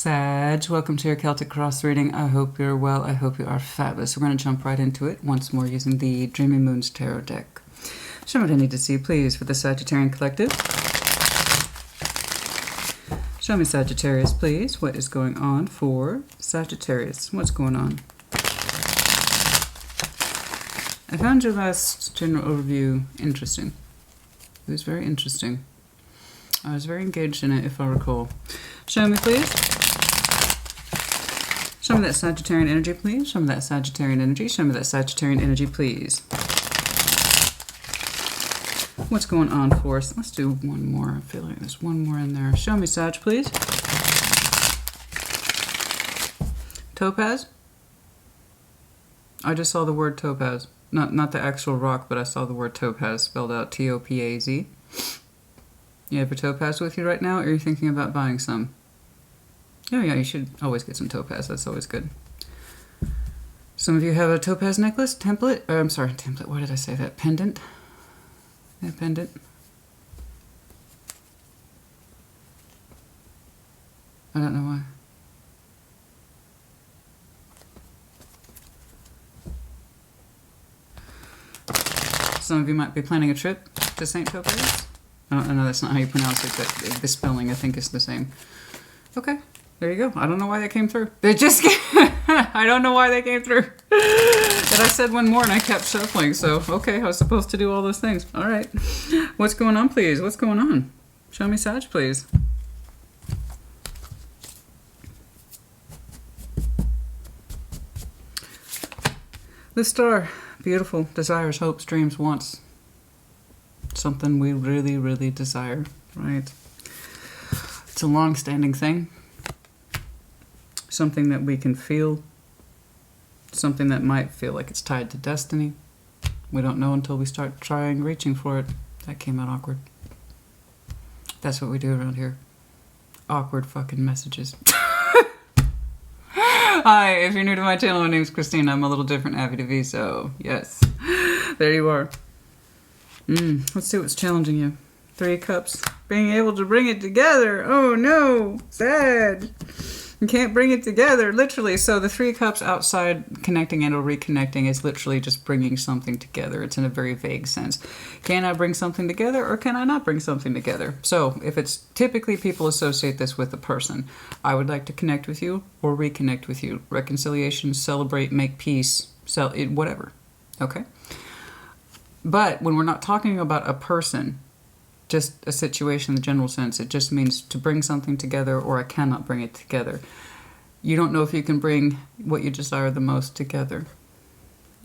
Sag, welcome to your Celtic Cross reading. I hope you're well. I hope you are fabulous. We're going to jump right into it once more using the Dreamy Moons Tarot deck. Show me what I need to see, please, for the Sagittarian Collective. Show me, Sagittarius, please. What is going on for Sagittarius? What's going on? I found your last general overview interesting. It was very interesting. I was very engaged in it, if I recall. Show me, please. Show me that Sagittarian energy, please. Show me that Sagittarian energy. Show me that Sagittarian energy, please. What's going on for us? Let's do one more. I feel like there's one more in there. Show me, Sag, please. Topaz? I just saw the word topaz. Not the actual rock, but I saw the word topaz spelled out T-O-P-A-Z. You have a topaz with you right now, or are you thinking about buying some? Oh yeah, you should always get some topaz. That's always good. Some of you have a topaz necklace, template. I'm sorry, template. Why did I say that? Pendant. Yeah, pendant. I don't know why. Some of you might be planning a trip to St. Topaz. I know that's not how you pronounce it, but the spelling I think is the same. Okay, there you go. I don't know why that came through. They just I don't know why they came through. And I said one more and I kept shuffling, so okay, I was supposed to do all those things. All right. What's going on, please? What's going on? Show me, Sag, please. The star. Beautiful. Desires, hopes, dreams, wants. Something we really, really desire, right? It's a long-standing thing. Something that we can feel. Something that might feel like it's tied to destiny. We don't know until we start trying, reaching for it. That came out awkward. That's what we do around here. Awkward fucking messages. Hi, if you're new to my channel, my name's Christina. I'm a little different, happy to be so. Yes, there you are. Let's see what's challenging you. 3 cups. Being able to bring it together. Oh no, sad. You can't bring it together, literally. So the 3 cups outside connecting and or reconnecting is literally just bringing something together. It's in a very vague sense. Can I bring something together or can I not bring something together? So if it's typically people associate this with a person. I would like to connect with you or reconnect with you. Reconciliation, celebrate, make peace, whatever. Okay? But when we're not talking about a person, just a situation in the general sense, it just means to bring something together or I cannot bring it together. You don't know if you can bring what you desire the most together.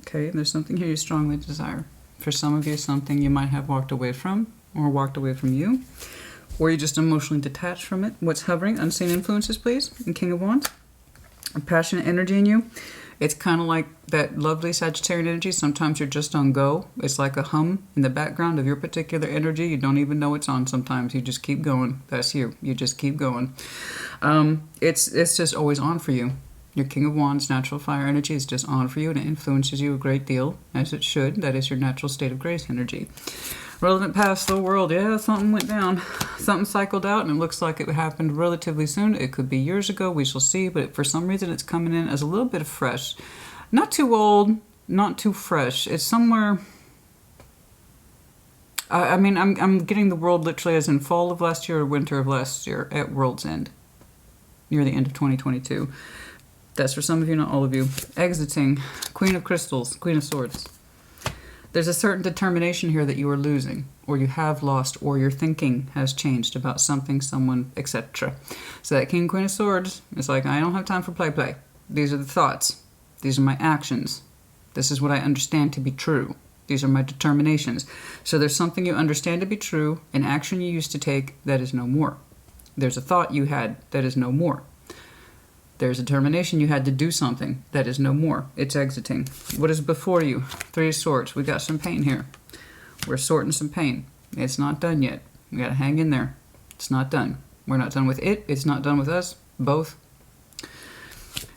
Okay, there's something here you strongly desire. For some of you, something you might have walked away from or walked away from you, or you're just emotionally detached from it. What's hovering? Unseen influences, please. And King of Wands. A passionate energy in you. It's kind of like that lovely Sagittarian energy. Sometimes you're just on go. It's like a hum in the background of your particular energy. You don't even know it's on sometimes. You just keep going. That's you. You just keep going. It's just always on for you. Your King of Wands, natural fire energy is just on for you and it influences you a great deal, as it should. That is your natural state of grace energy. Relevant past the world. Yeah, something went down. Something cycled out and it looks like it happened relatively soon. It could be years ago. We shall see. But for some reason it's coming in as a little bit of fresh. Not too old, not too fresh. It's somewhere... I mean, I'm getting the world literally as in fall of last year or winter of last year at world's end. Near the end of 2022. That's for some of you, not all of you. Exiting. Queen of Crystals. Queen of Swords. There's a certain determination here that you are losing, or you have lost, or your thinking has changed about something, someone, etc. So that King, Queen of Swords is like, I don't have time for play. These are the thoughts. These are my actions. This is what I understand to be true. These are my determinations. So there's something you understand to be true, an action you used to take that is no more. There's a thought you had that is no more. There's a determination you had to do something that is no more. It's exiting. What is before you? 3 of Swords. We got some pain here. We're sorting some pain. It's not done yet. We got to hang in there. It's not done. We're not done with it. It's not done with us. Both.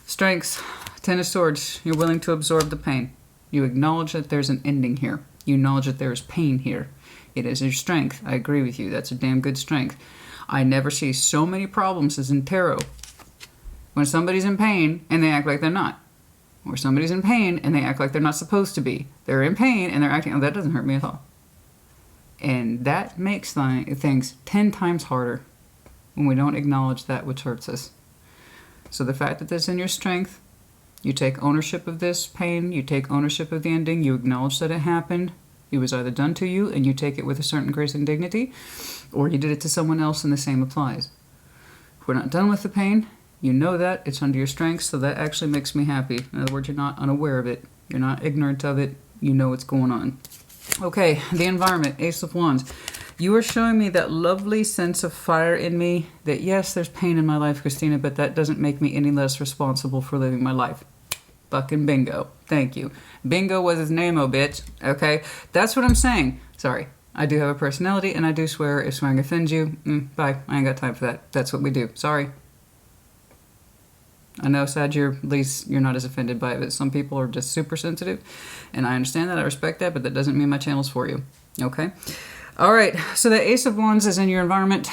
Strengths. 10 of Swords. You're willing to absorb the pain. You acknowledge that there's an ending here. You acknowledge that there is pain here. It is your strength. I agree with you. That's a damn good strength. I never see so many problems as in tarot When somebody's in pain and they act like they're not. Or somebody's in pain and they act like they're not supposed to be. They're in pain and they're acting, oh, that doesn't hurt me at all. And that makes things 10 times harder when we don't acknowledge that which hurts us. So the fact that this is in your strength, you take ownership of this pain, you take ownership of the ending, you acknowledge that it happened, it was either done to you and you take it with a certain grace and dignity, or you did it to someone else and the same applies. If we're not done with the pain, you know that, it's under your strength, so that actually makes me happy. In other words, you're not unaware of it, you're not ignorant of it, you know what's going on. Okay, the environment, Ace of Wands. You are showing me that lovely sense of fire in me, that yes, there's pain in my life, Christina, but that doesn't make me any less responsible for living my life. Fucking bingo. Thank you. Bingo was his name, oh bitch. Okay, that's what I'm saying. Sorry, I do have a personality and I do swear. If swearing offends you, bye. I ain't got time for that. That's what we do. Sorry. I know, Sag, at least you're not as offended by it, but some people are just super sensitive, and I understand that, I respect that, but that doesn't mean my channel's for you, okay? All right, so the Ace of Wands is in your environment.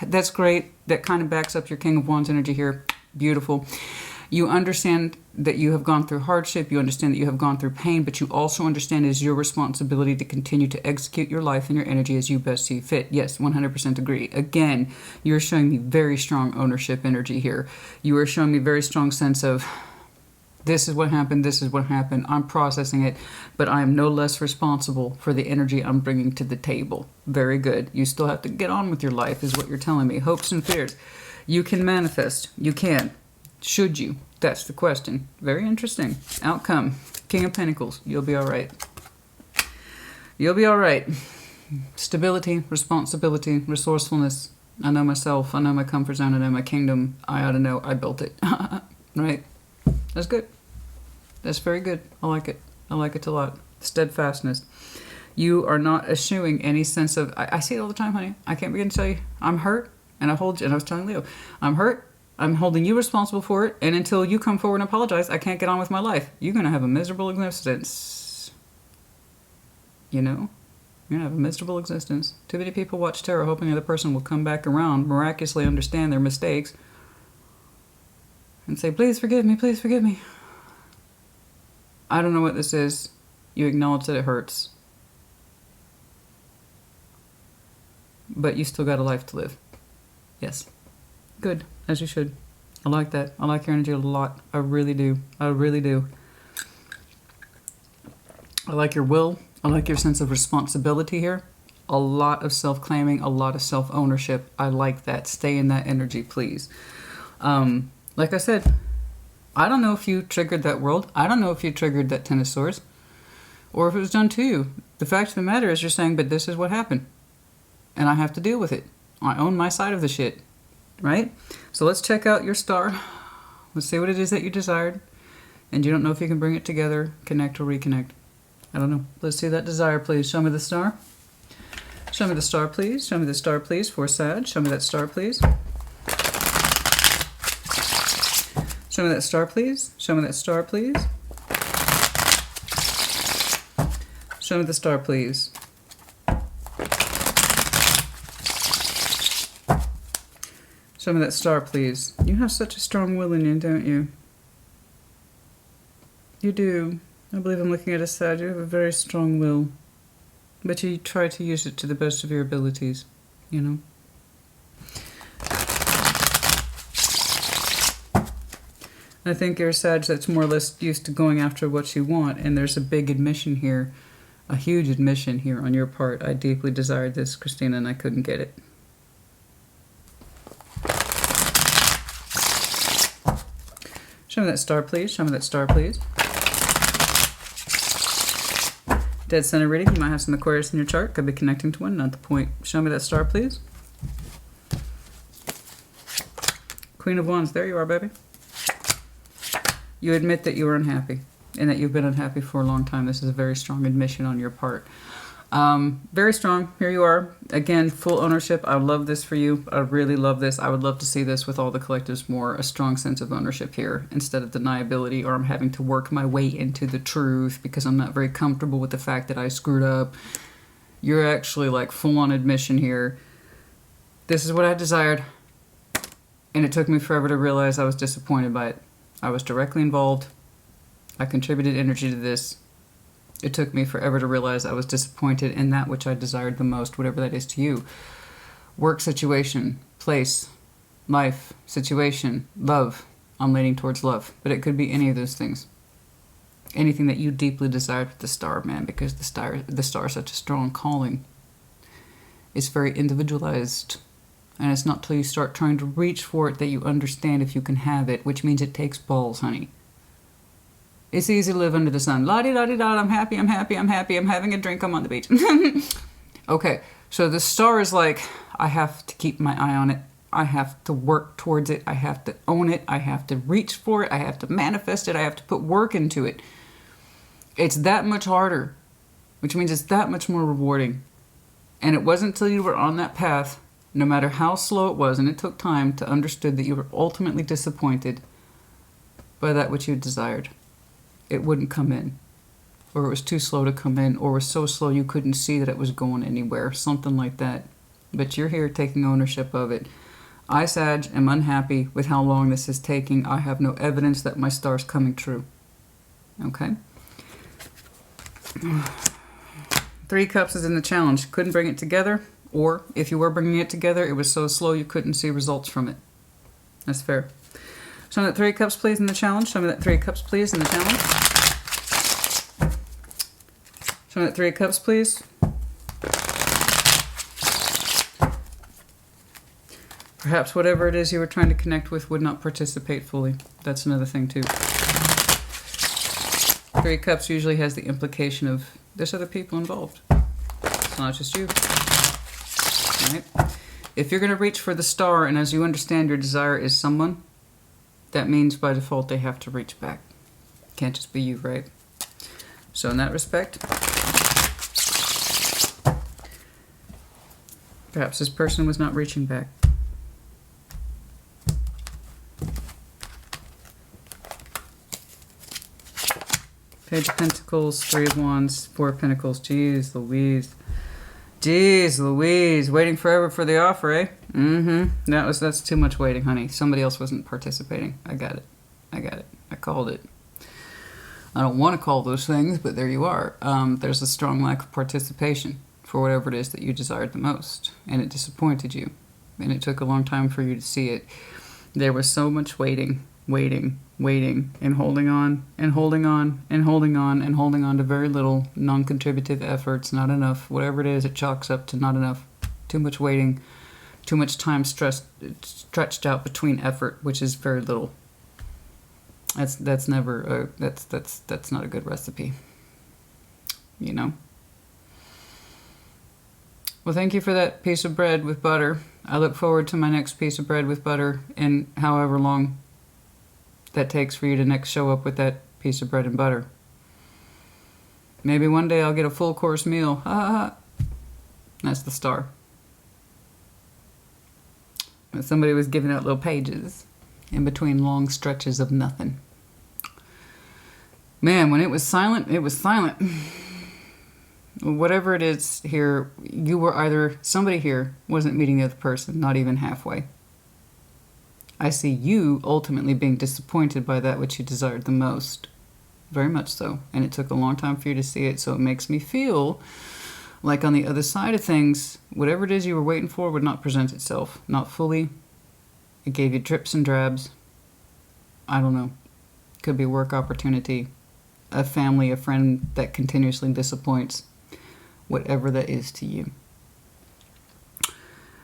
That's great. That kind of backs up your King of Wands energy here. Beautiful. You understand that you have gone through hardship, you understand that you have gone through pain, but you also understand it is your responsibility to continue to execute your life and your energy as you best see fit. Yes, 100% agree. Again, you're showing me very strong ownership energy here. You are showing me very strong sense of, this is what happened, I'm processing it, but I am no less responsible for the energy I'm bringing to the table. Very good. You still have to get on with your life, is what you're telling me. Hopes and fears. You can manifest. You can. Should you? That's the question. Very interesting. Outcome. King of Pentacles. You'll be all right. You'll be all right. Stability, responsibility, resourcefulness. I know myself. I know my comfort zone. I know my kingdom. I ought to know I built it. Right? That's good. That's very good. I like it. I like it a lot. Steadfastness. You are not eschewing any sense of... I see it all the time, honey. I can't begin to tell you. I'm hurt. And I hold you. And I was telling Leo, I'm hurt. I'm holding you responsible for it, and until you come forward and apologize, I can't get on with my life. You're going to have a miserable existence. You know? You're going to have a miserable existence. Too many people watch tarot hoping the other person will come back around, miraculously understand their mistakes, and say, please forgive me, please forgive me. I don't know what this is. You acknowledge that it hurts. But you still got a life to live. Yes. Good. As you should. I like that. I like your energy a lot. I really do. I really do. I like your will. I like your sense of responsibility here. A lot of self-claiming, a lot of self-ownership. I like that. Stay in that energy, please. Like I said, I don't know if you triggered that world. I don't know if you triggered that Ten of Swords. Or if it was done to you. The fact of the matter is you're saying, but this is what happened. And I have to deal with it. I own my side of the shit. Right? So let's check out your star. Let's see what it is that you desired. And you don't know if you can bring it together, connect or reconnect. I don't know. Let's see that desire, please. Show me the star. Show me the star, please. Show me the star, please, for Sag. Show me that star, please. Show me that star, please. Show me that star, please. Show me the star, please. Show me that star, please. You have such a strong will in you, don't you? You do. I believe I'm looking at a Sag. You have a very strong will. But you try to use it to the best of your abilities, you know? I think you're a Sag that's more or less used to going after what you want, and there's a big admission here, a huge admission here on your part. I deeply desired this, Christina, and I couldn't get it. Show me that star, please. Show me that star, please. Dead center reading. You might have some Aquarius in your chart. Could be connecting to one, not the point. Show me that star, please. Queen of Wands. There you are, baby. You admit that you were unhappy and that you've been unhappy for a long time. This is a very strong admission on your part. Very strong. Here you are. Again, full ownership. I love this for you. I really love this. I would love to see this with all the collectives more. A strong sense of ownership here instead of deniability, or I'm having to work my way into the truth because I'm not very comfortable with the fact that I screwed up. You're actually like full on admission here. This is what I desired. And it took me forever to realize I was disappointed by it. I was directly involved. I contributed energy to this. It took me forever to realize I was disappointed in that which I desired the most, whatever that is to you. Work situation, place, life, situation, love. I'm leaning towards love. But it could be any of those things. Anything that you deeply desired with the star, man, because the star is such a strong calling. It's very individualized. And it's not till you start trying to reach for it that you understand if you can have it, which means it takes balls, honey. It's easy to live under the sun. La-di-da-di-da, I'm happy, I'm happy, I'm happy, I'm having a drink, I'm on the beach. Okay, so the star is like, I have to keep my eye on it. I have to work towards it. I have to own it. I have to reach for it. I have to manifest it. I have to put work into it. It's that much harder, which means it's that much more rewarding. And it wasn't until you were on that path, no matter how slow it was, and it took time, to understand that you were ultimately disappointed by that which you desired. It wouldn't come in, or it was too slow to come in, or was so slow you couldn't see that it was going anywhere, something like that. But you're here taking ownership of it. I, Sag, am unhappy with how long this is taking. I have no evidence that my star's coming true. Okay? 3 Cups is in the challenge. Couldn't bring it together. Or, if you were bringing it together, it was so slow you couldn't see results from it. That's fair. Show me that 3 Cups, please, in the challenge. Show me that 3 Cups, please, in the challenge. Show me that 3 Cups, please. Perhaps whatever it is you were trying to connect with would not participate fully. That's another thing, too. 3 Cups usually has the implication of there's other people involved. It's not just you. Right? If you're going to reach for the star, and as you understand your desire is someone, that means by default they have to reach back. Can't just be you, right? So in that respect, perhaps this person was not reaching back. Page of Pentacles, 3 of Wands, 4 of Pentacles. Jeez Louise. Jeez Louise. Waiting forever for the offer, eh? Mm-hmm. That's too much waiting, honey. Somebody else wasn't participating. I got it. I got it. I called it. I don't want to call those things, but there you are. There's a strong lack of participation for whatever it is that you desired the most. And it disappointed you. And it took a long time for you to see it. There was so much waiting, and holding on, and holding on, and holding on, and holding on to very little non-contributive efforts, not enough. Whatever it is, it chalks up to not enough. Too much waiting, too much time stretched out between effort, which is very little. That's never that's not a good recipe. You know? Well, thank you for that piece of bread with butter. I look forward to my next piece of bread with butter, and however long that takes for you to next show up with that piece of bread and butter. Maybe one day I'll get a full course meal. Ha ha ha. That's the star. And somebody was giving out little pages in between long stretches of nothing. Man, when it was silent, it was silent. Whatever it is here, you were either, somebody here wasn't meeting the other person, not even halfway. I see you ultimately being disappointed by that which you desired the most. Very much so. And it took a long time for you to see it, so it makes me feel like on the other side of things, whatever it is you were waiting for would not present itself. Not fully. It gave you drips and drabs. I don't know. Could be a work opportunity, a family, a friend that continuously disappoints. Whatever that is to you.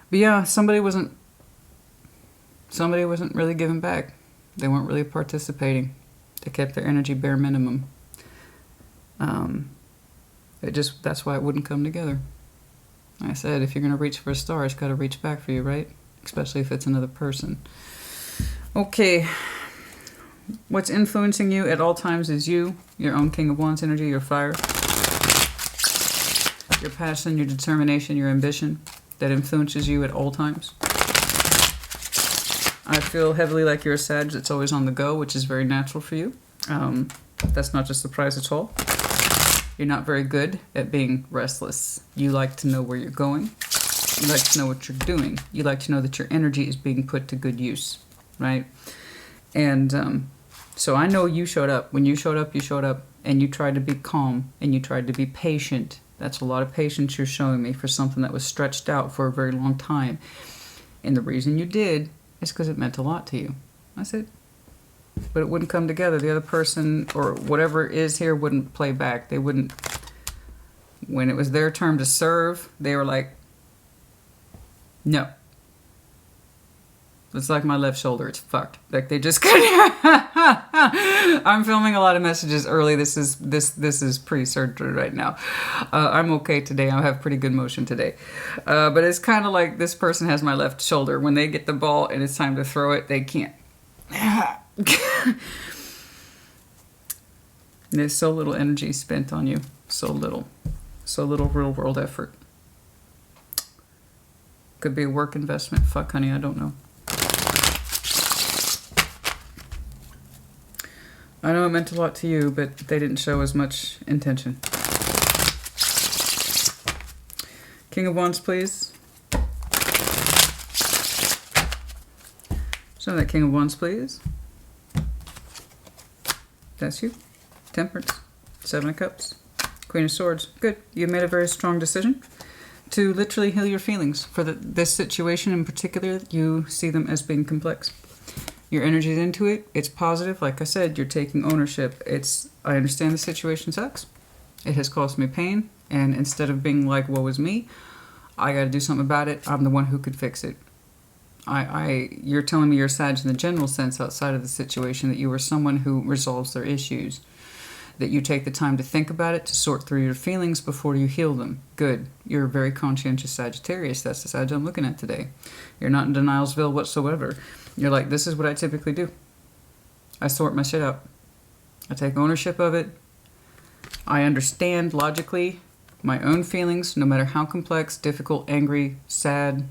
But yeah, somebody wasn't really giving back. They weren't really participating. They kept their energy bare minimum. That's why it wouldn't come together. Like I said, if you're going to reach for a star, it's got to reach back for you, right? Especially if it's another person. Okay. What's influencing you at all times is you, your own King of Wands energy, your fire. Your passion, your determination, your ambition that influences you at all times. I feel heavily like you're a Sag that's always on the go, which is very natural for you. That's not a surprise at all. You're not very good at being restless. You like to know where you're going. You like to know what you're doing. You like to know that your energy is being put to good use, right? And so I know you showed up. When you showed up, and you tried to be calm, and you tried to be patient. That's a lot of patience you're showing me for something that was stretched out for a very long time. And the reason you did is because it meant a lot to you. That's it. But it wouldn't come together. The other person, or whatever is here, wouldn't play back. They wouldn't. When it was their turn to serve, they were like, no. It's like my left shoulder. It's fucked. Like they just couldn't. I'm filming a lot of messages early. This is pre-surgery right now. I'm okay today. I have pretty good motion today. But it's kind of like this person has my left shoulder. When they get the ball and it's time to throw it, they can't. There's so little energy spent on you. So little real world effort. Could be a work investment. Fuck, honey, I don't know. I know it meant a lot to you, but they didn't show as much intention. King of Wands, please. Show that King of Wands, please. That's you. Temperance. Seven of Cups. Queen of Swords. Good. You made a very strong decision to literally heal your feelings. For this situation in particular, you see them as being complex. Your energy is into it. It's positive. Like I said, you're taking ownership. I understand the situation sucks. It has caused me pain. And instead of being like, woe is me, I got to do something about it. I'm the one who could fix it. You're telling me you're Sag in the general sense outside of the situation, that you are someone who resolves their issues. That you take the time to think about it, to sort through your feelings before you heal them. Good. You're a very conscientious Sagittarius. That's the Sag I'm looking at today. You're not in denialsville whatsoever. You're like, this is what I typically do. I sort my shit out. I take ownership of it. I understand logically my own feelings, no matter how complex, difficult, angry, sad,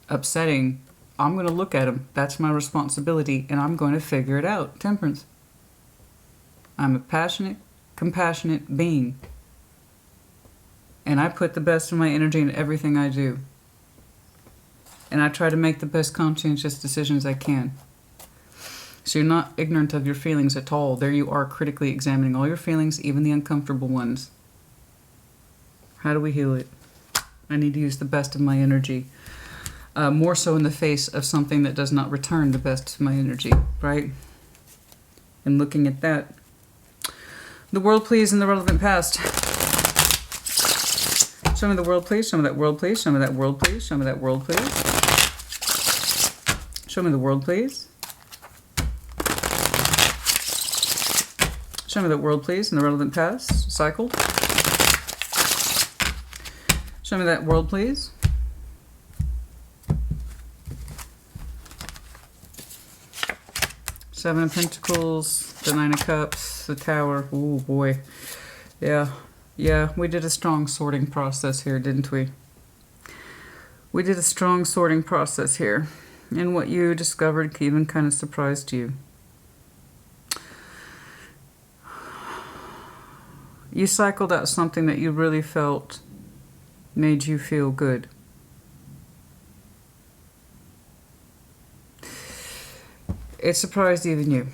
upsetting. I'm going to look at them. That's my responsibility, and I'm going to figure it out. Temperance. I'm a passionate, compassionate being. And I put the best of my energy in everything I do. And I try to make the best conscientious decisions I can. So you're not ignorant of your feelings at all. There you are, critically examining all your feelings, even the uncomfortable ones. How do we heal it? I need to use the best of my energy. More so in the face of something that does not return the best of my energy, right? And looking at that. The world, please, in the relevant past. Show me the world, please. Show me that world, please. Show me that world, please. Show me that world, please. Show me the world, please. Show me that world, please, in the relevant past. Cycled. Show me that world, please. Seven of Pentacles, the Nine of Cups, the Tower. Ooh, boy. Yeah, we did a strong sorting process here, didn't we? We did a strong sorting process here. And what you discovered even kind of surprised you. You cycled out something that you really felt made you feel good. It surprised even you.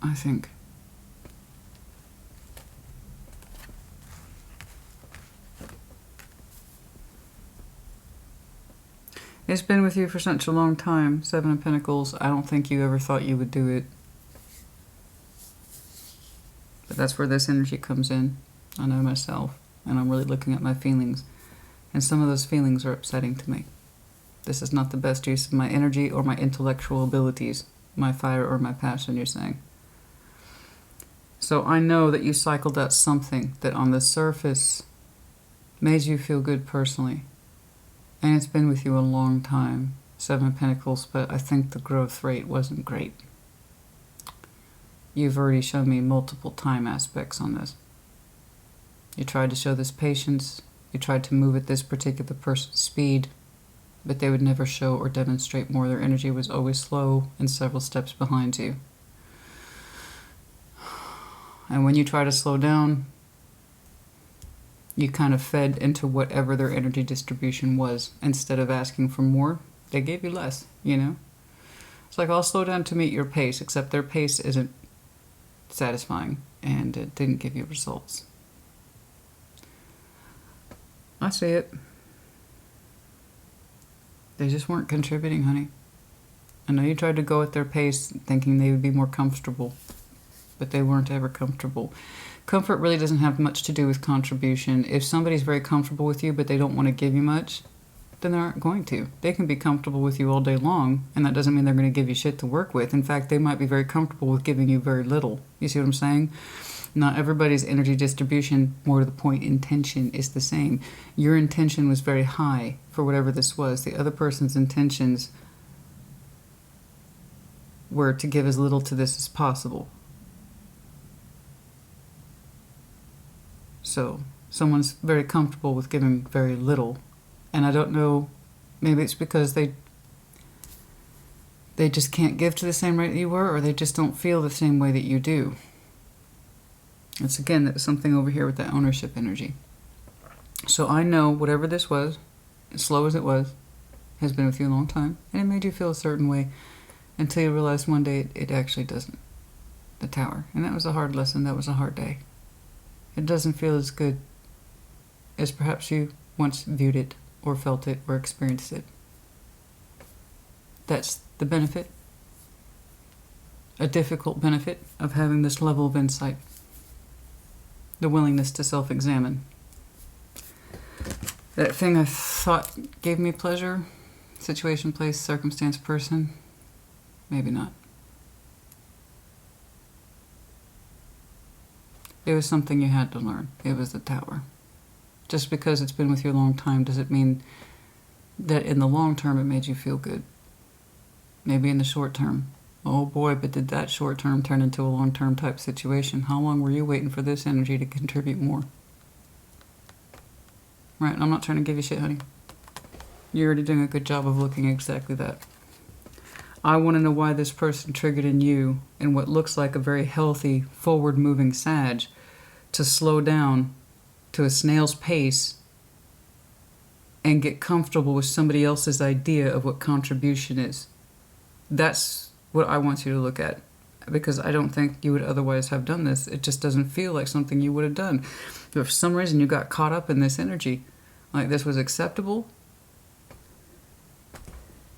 I think. It's been with you for such a long time. Seven of Pentacles. I don't think you ever thought you would do it. But that's where this energy comes in. I know myself. And I'm really looking at my feelings. And some of those feelings are upsetting to me. This is not the best use of my energy or my intellectual abilities. My fire or my passion, you're saying. So I know that you cycled out something that on the surface made you feel good personally. And it's been with you a long time. Seven of Pentacles, but I think the growth rate wasn't great. You've already shown me multiple time aspects on this. You tried to show this patience. You tried to move at this particular person's speed, but they would never show or demonstrate more. Their energy was always slow and several steps behind you. And when you try to slow down, You kind of fed into whatever their energy distribution was. Instead of asking for more, they gave you less, you know? It's like, I'll slow down to meet your pace, except their pace isn't satisfying and it didn't give you results. I see it. They just weren't contributing, honey. I know you tried to go at their pace thinking they would be more comfortable, but they weren't ever comfortable. Comfort really doesn't have much to do with contribution. If somebody's very comfortable with you, but they don't want to give you much, then they aren't going to. They can be comfortable with you all day long, and that doesn't mean they're going to give you shit to work with. In fact, they might be very comfortable with giving you very little. You see what I'm saying? Not everybody's energy distribution, more to the point, intention is the same. Your intention was very high for whatever this was. The other person's intentions were to give as little to this as possible. So, someone's very comfortable with giving very little. And I don't know, maybe it's because they just can't give to the same rate that you were, or they just don't feel the same way that you do. It's again, that was something over here with that ownership energy. So I know whatever this was, as slow as it was, has been with you a long time, and it made you feel a certain way until you realized one day it actually doesn't. The Tower. And that was a hard lesson. That was a hard day. It doesn't feel as good as perhaps you once viewed it or felt it or experienced it. That's the benefit, a difficult benefit of having this level of insight. The willingness to self-examine. That thing I thought gave me pleasure, situation, place, circumstance, person, maybe not. It was something you had to learn. It was the Tower. Just because it's been with you a long time doesn't mean that in the long term it made you feel good. Maybe in the short term. Oh boy, but did that short term turn into a long term type situation? How long were you waiting for this energy to contribute more? Right, I'm not trying to give you shit, honey. You're already doing a good job of looking at exactly that. I want to know why this person triggered in you, in what looks like a very healthy, forward-moving Sag, to slow down to a snail's pace and get comfortable with somebody else's idea of what contribution is. That's what I want you to look at, because I don't think you would otherwise have done this. It just doesn't feel like something you would have done. But for some reason you got caught up in this energy, like this was acceptable.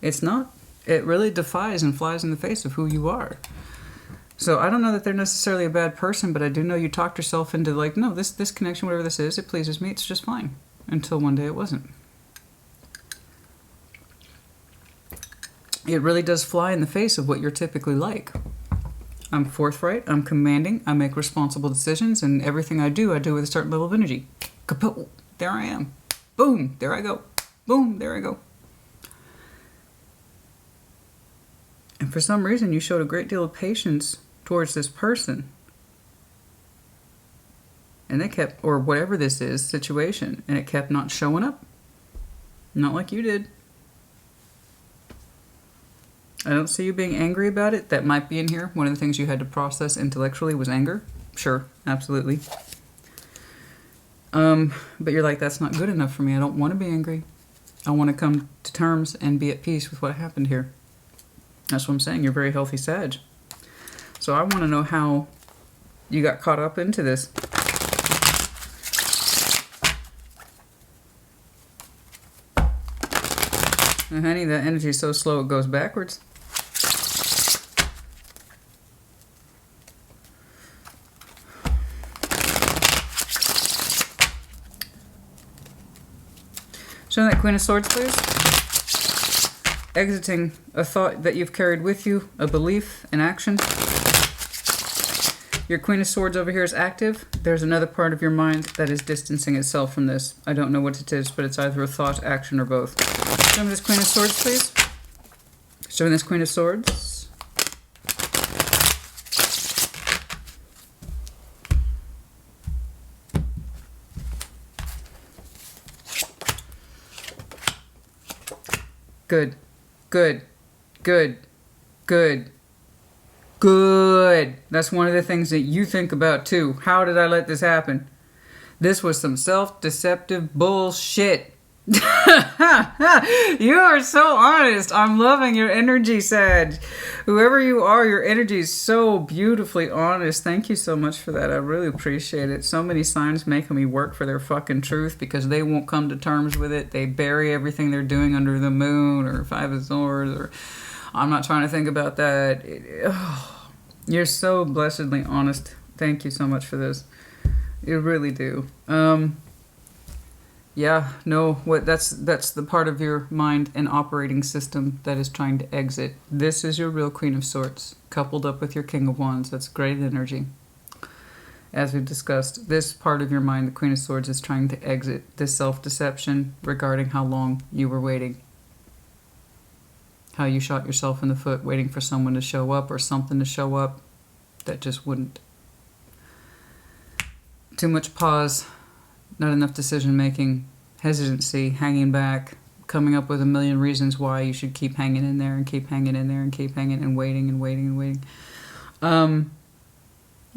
It's not. It really defies and flies in the face of who you are. So I don't know that they're necessarily a bad person, but I do know you talked yourself into like, no, this connection, whatever this is, it pleases me, it's just fine. Until one day it wasn't. It really does fly in the face of what you're typically like. I'm forthright, I'm commanding, I make responsible decisions, and everything I do with a certain level of energy. Kaput! There I am. Boom! There I go. Boom! There I go. And for some reason, you showed a great deal of patience towards this person. And they kept, or whatever this is, situation, and it kept not showing up. Not like you did. I don't see you being angry about it. That might be in here. One of the things you had to process intellectually was anger. Sure, absolutely. But you're like, that's not good enough for me. I don't want to be angry. I want to come to terms and be at peace with what happened here. That's what I'm saying. You're a very healthy Sag. So I want to know how you got caught up into this. And honey, that energy is so slow it goes backwards. Show that Queen of Swords, please. Exiting a thought that you've carried with you, a belief, an action. Your Queen of Swords over here is active. There's another part of your mind that is distancing itself from this. I don't know what it is, but it's either a thought, action, or both. Show me this Queen of Swords, please. Show me this Queen of Swords. Good. Good. Good. Good. Good. That's one of the things that you think about too. How did I let this happen? This was some self-deceptive bullshit. You are so honest. I'm loving your energy, Sag. Whoever you are, your energy is so beautifully honest. Thank you so much for that. I really appreciate it. So many signs making me work for their fucking truth because they won't come to terms with it. They bury everything they're doing under the moon or Five of Swords, or I'm not trying to think about that. You're so blessedly honest. Thank you so much for this. You really do. Yeah, no, that's the part of your mind and operating system that is trying to exit. This is your real Queen of Swords, coupled up with your King of Wands. That's great energy. As we've discussed, this part of your mind, the Queen of Swords, is trying to exit this self-deception regarding how long you were waiting. How you shot yourself in the foot waiting for someone to show up or something to show up that just wouldn't. Too much pause. Not enough decision-making, hesitancy, hanging back, coming up with a million reasons why you should keep hanging in there and keep hanging in there and keep hanging and waiting and waiting and waiting.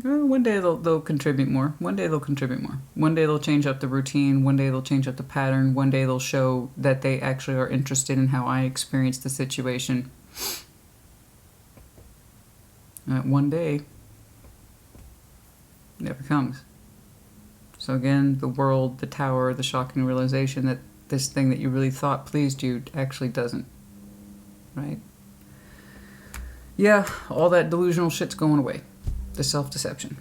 One day they'll contribute more. One day they'll contribute more. One day they'll change up the routine. One day they'll change up the pattern. One day they'll show that they actually are interested in how I experience the situation. One day never comes. So again, the world, the tower, the shocking realization that this thing that you really thought pleased you actually doesn't. Right? Yeah, all that delusional shit's going away. The self-deception.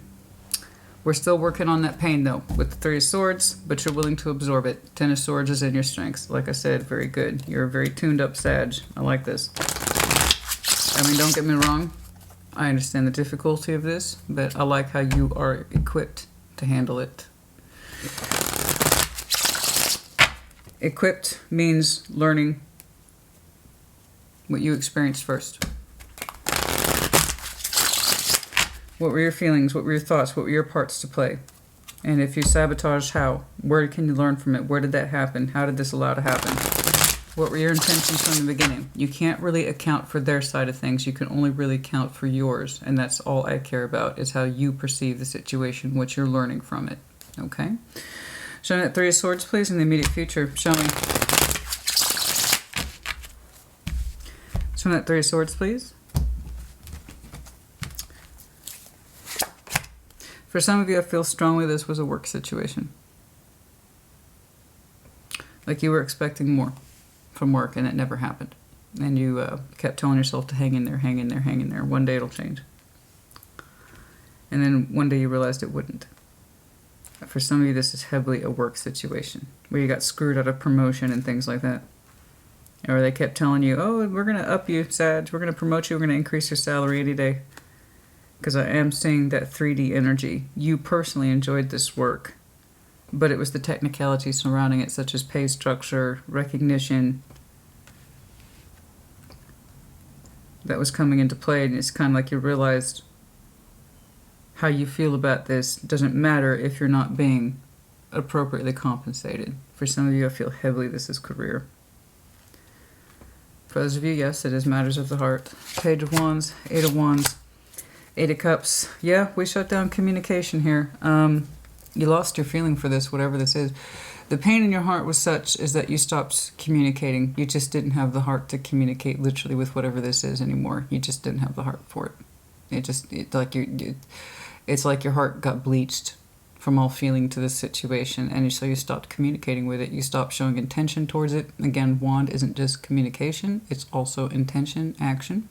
We're still working on that pain, though, with the Three of Swords, but you're willing to absorb it. Ten of Swords is in your strengths. Like I said, very good. You're a very tuned-up Sag. I like this. I mean, don't get me wrong. I understand the difficulty of this, but I like how you are equipped to handle it. Equipped means learning what you experienced first. What were your feelings? What were your thoughts? What were your parts to play? And if you sabotage, how? Where can you learn from it? Where did that happen? How did this allow to happen? What were your intentions from the beginning? You can't really account for their side of things. You can only really account for yours. And that's all I care about, is how you perceive the situation, what you're learning from it. Okay? Show me that Three of Swords, please, in the immediate future. Show me. Show me that Three of Swords, please. For some of you, I feel strongly this was a work situation. Like you were expecting more from work and it never happened. And you kept telling yourself to hang in there, hang in there, hang in there. One day it'll change. And then one day you realized it wouldn't. For some of you, this is heavily a work situation where you got screwed out of promotion and things like that. Or they kept telling you, oh, we're going to up you, Sag. We're going to promote you. We're going to increase your salary any day. Because I am seeing that 3D energy. You personally enjoyed this work, but it was the technicalities surrounding it, such as pay structure, recognition, that was coming into play. And it's kind of like you realized how you feel about this doesn't matter if you're not being appropriately compensated. For some of you, I feel heavily this is career. For those of you, yes, it is matters of the heart. Page of Wands, Eight of Wands, Eight of Cups. Yeah, we shut down communication here. You lost your feeling for this, whatever this is. The pain in your heart was such is that you stopped communicating. You just didn't have the heart to communicate literally with whatever this is anymore. You just didn't have the heart for it. It's like your heart got bleached from all feeling to this situation, and so you stopped communicating with it. You stopped showing intention towards it. Again, Wand isn't just communication, it's also intention, action.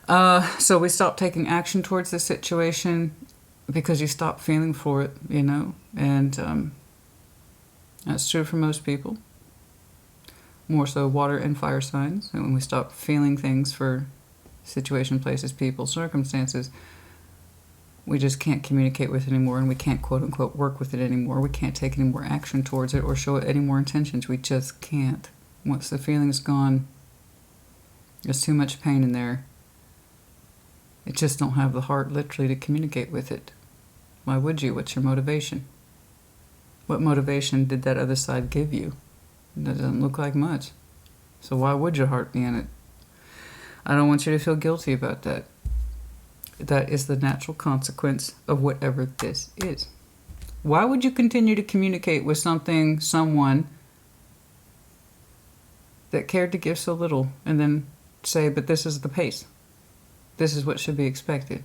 So we stopped taking action towards this situation because you stopped feeling for it, you know, and that's true for most people. More so water and fire signs. And when we stop feeling things for situation, places, people, circumstances, we just can't communicate with it anymore, and we can't quote-unquote work with it anymore. We can't take any more action towards it or show it any more intentions. We just can't. Once the feeling's gone, there's too much pain in there. It just don't have the heart literally to communicate with it. Why would you? What's your motivation? What motivation did that other side give you? That doesn't look like much. So why would your heart be in it? I don't want you to feel guilty about that. That is the natural consequence of whatever this is. Why would you continue to communicate with someone that cared to give so little and then say, but this is the pace. This is what should be expected.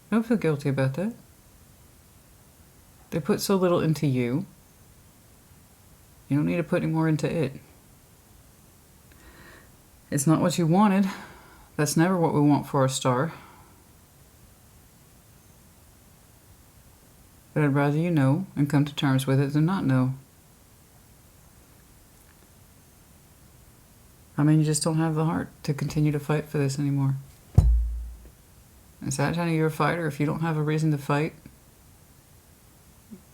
Don't feel guilty about that. They put so little into you. You don't need to put any more into it. It's not what you wanted. That's never what we want for a star. But I'd rather you know and come to terms with it than not know. I mean, you just don't have the heart to continue to fight for this anymore. And Sagittarius, you're a fighter. If you don't have a reason to fight,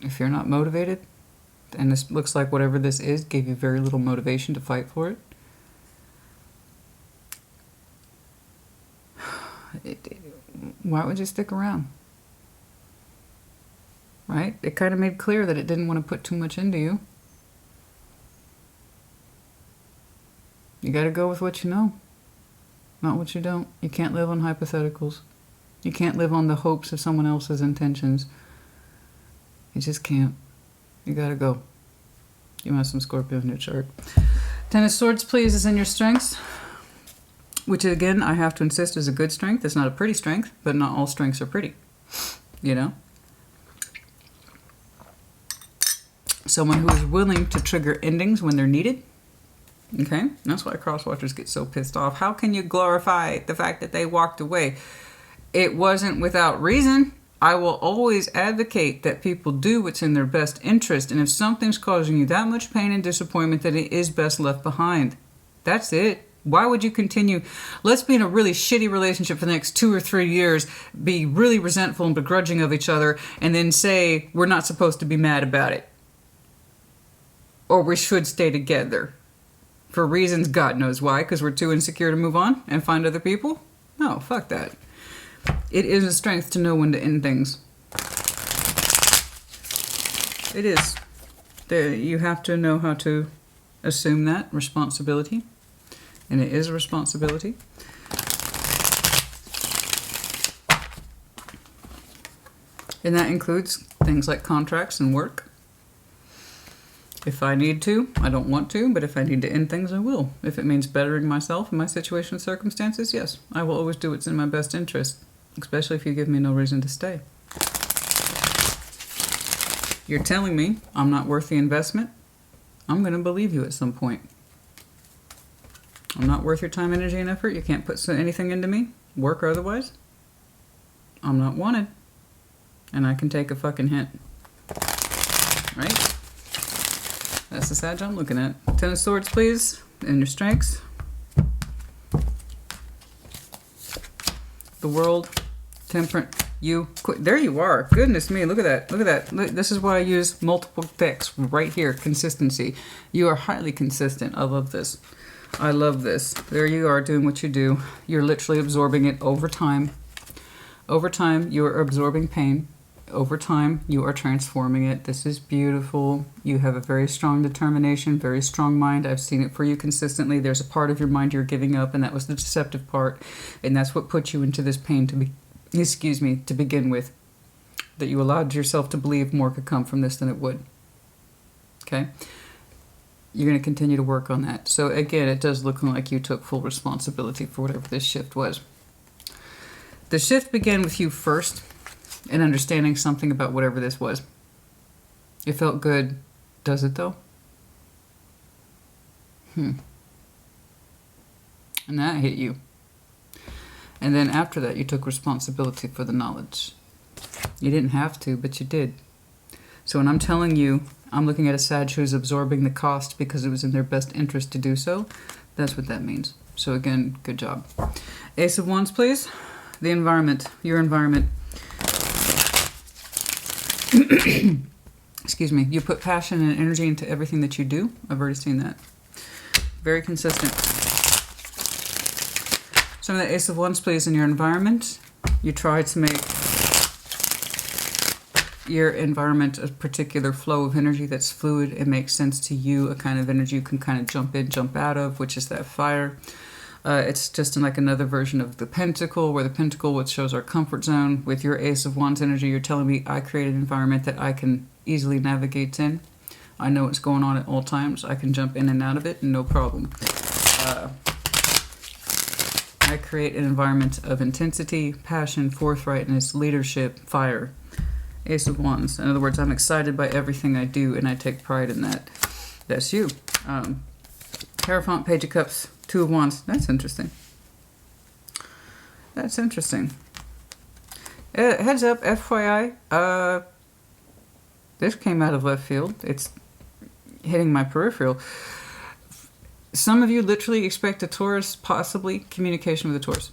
if you're not motivated, and this looks like whatever this is gave you very little motivation to fight for it, why would you stick around? Right? It kind of made clear that it didn't want to put too much into you. You got to go with what you know, not what you don't. You can't live on hypotheticals. You can't live on the hopes of someone else's intentions. You just can't. You got to go. You have some Scorpio in your chart. Ten of Swords, please, is in your strengths, which again, I have to insist is a good strength. It's not a pretty strength, but not all strengths are pretty. You know? Someone who is willing to trigger endings when they're needed. Okay? That's why cross-watchers get so pissed off. How can you glorify the fact that they walked away? It wasn't without reason. I will always advocate that people do what's in their best interest. And if something's causing you that much pain and disappointment, that it is best left behind. That's it. Why would you continue? Let's be in a really shitty relationship for the next 2 or 3 years, be really resentful and begrudging of each other, and then say we're not supposed to be mad about it. Or we should stay together. For reasons God knows why, because we're too insecure to move on and find other people? No, fuck that. It is a strength to know when to end things. It is. You have to know how to assume that responsibility. And it is a responsibility. And that includes things like contracts and work. If I need to, I don't want to, but if I need to end things, I will. If it means bettering myself and my situation and circumstances, yes, I will always do what's in my best interest, especially if you give me no reason to stay. You're telling me I'm not worth the investment? I'm going to believe you at some point. I'm not worth your time, energy, and effort? You can't put anything into me, work or otherwise? I'm not wanted. And I can take a fucking hint. Right? That's the Sag I'm looking at. Ten of Swords, please, and your strengths. The World, Temperate, you. There you are. Goodness me, look at that. Look at that. Look, this is why I use multiple decks right here. Consistency. You are highly consistent. I love this. I love this. There you are doing what you do. You're literally absorbing it over time. Over time, you are absorbing pain. Over time, you are transforming it. This is beautiful. You have a very strong determination, very strong mind. I've seen it for you consistently. There's a part of your mind you're giving up, and that was the deceptive part. And that's what put you into this pain to begin with. That you allowed yourself to believe more could come from this than it would. Okay? You're going to continue to work on that. So again, it does look like you took full responsibility for whatever this shift was. The shift began with you first. And understanding something about whatever this was. It felt good. Does it though? And that hit you. And then after that, you took responsibility for the knowledge. You didn't have to, but you did. So when I'm telling you, I'm looking at a Sag who's absorbing the cost because it was in their best interest to do so. That's what that means. So again, good job. Ace of Wands, please. The environment. Your environment. Excuse me. You put passion and energy into everything that you do. I've already seen that. Very consistent. Some of the Ace of Wands, please, in your environment. You try to make your environment a particular flow of energy that's fluid. It makes sense to you, a kind of energy you can kind of jump in, jump out of, which is that fire. It's just in like another version of the Pentacle, where the Pentacle, which shows our comfort zone, with your Ace of Wands energy, you're telling me I create an environment that I can easily navigate in. I know what's going on at all times. I can jump in and out of it, no problem. I create an environment of intensity, passion, forthrightness, leadership, fire. Ace of Wands. In other words, I'm excited by everything I do, and I take pride in that. That's you. Hierophant, Page of Cups, Two of Wands. That's interesting. That's interesting. Heads up, FYI. This came out of left field. It's hitting my peripheral. Some of you literally expect a Taurus, possibly communication with a Taurus.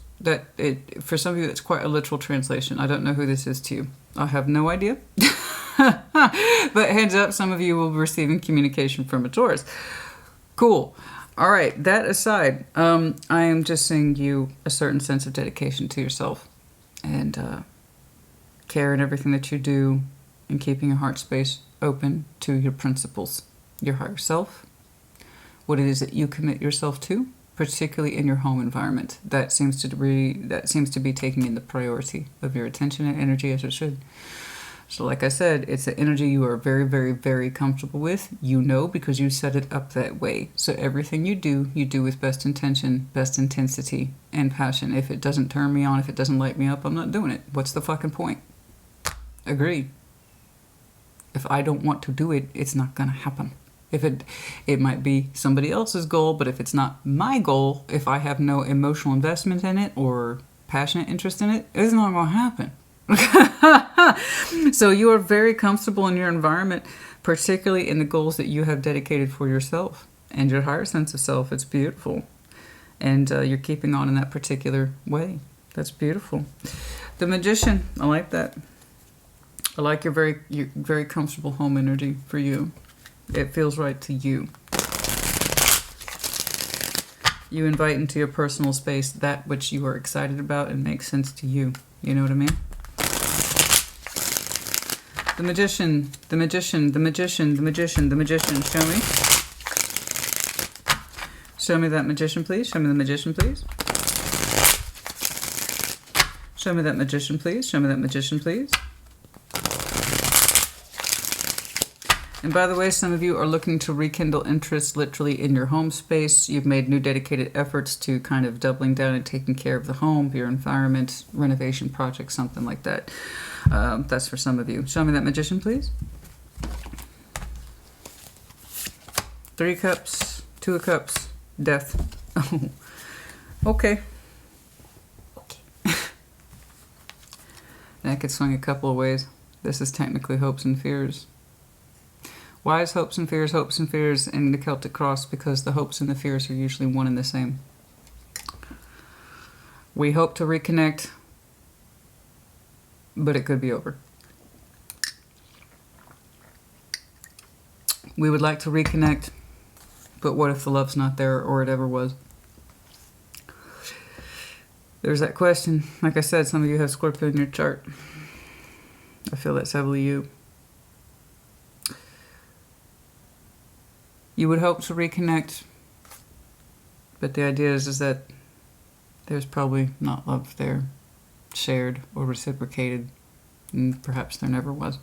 For some of you, that's quite a literal translation. I don't know who this is to you. I have no idea. But heads up, some of you will be receiving communication from a Taurus. Cool. All right, that aside, I am just seeing you a certain sense of dedication to yourself and care in everything that you do, and keeping your heart space open to your principles, your higher self, what it is that you commit yourself to, particularly in your home environment. That seems to be taking in the priority of your attention and energy, as it should. So like I said, it's an energy you are very, very, very comfortable with. You know, because you set it up that way. So everything you do with best intention, best intensity, and passion. If it doesn't turn me on, if it doesn't light me up, I'm not doing it. What's the fucking point? Agree. If I don't want to do it, it's not going to happen. If it might be somebody else's goal, but if it's not my goal, if I have no emotional investment in it or passionate interest in it, it's not going to happen. So you are very comfortable in your environment, particularly in the goals that you have dedicated for yourself and your higher sense of self. It's beautiful. And you're keeping on in that particular way. That's beautiful. The Magician, I like that. I like your very comfortable home energy for you. It feels right to you. You invite into your personal space that which you are excited about and makes sense to you. You know what I mean? The Magician, the Magician, the Magician, the Magician, the Magician. Show me. Show me that Magician, please. Show me the Magician, please. Show me that Magician, please. Show me that Magician, please. And by the way, some of you are looking to rekindle interest literally in your home space. You've made new dedicated efforts to kind of doubling down and taking care of the home, your environment, renovation project, something like that. That's for some of you. Show me that Magician, please. Three of Cups, Two of Cups, Death. Oh, okay. That could swing a couple of ways. This is technically hopes and fears. Why is hopes and fears in the Celtic cross? Because the hopes and the fears are usually one and the same. We hope to reconnect, but it could be over. We would like to reconnect, but what if the love's not there, or it ever was? There's that question. Like I said, some of you have Scorpio in your chart. I feel that's heavily you. You would hope to reconnect, but the idea is that there's probably not love there, shared or reciprocated, and perhaps there never was.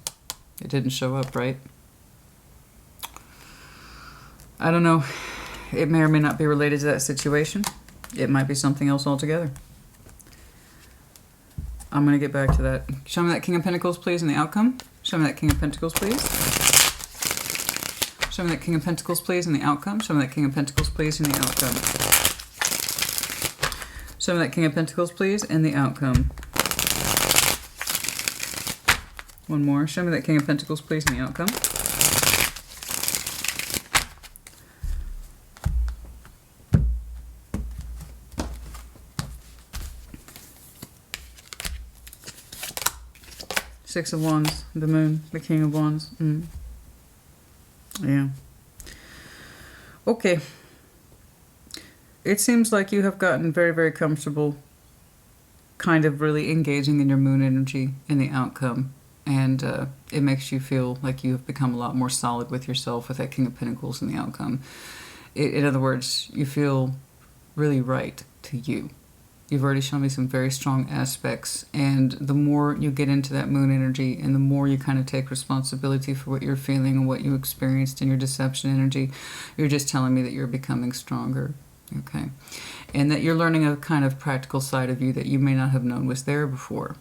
It didn't show up, right? I don't know. It may or may not be related to that situation. It might be something else altogether. I'm going to get back to that. Show me that King of Pentacles, please, and the outcome. Show me that King of Pentacles, please. Show me that King of Pentacles, please, and the outcome. Show me that King of Pentacles, please, and the outcome. Show me that King of Pentacles, please, and the outcome. One more. Show me that King of Pentacles, please, and the outcome. Six of Wands, the Moon, the King of Wands. Yeah. Okay. It seems like you have gotten very, very comfortable kind of really engaging in your moon energy in the outcome. And it makes you feel like you have become a lot more solid with yourself with that King of Pentacles in the outcome. In other words, you feel really right to you. You've already shown me some very strong aspects, and the more you get into that moon energy and the more you kind of take responsibility for what you're feeling and what you experienced in your deception energy, you're just telling me that you're becoming stronger, okay? And that you're learning a kind of practical side of you that you may not have known was there before.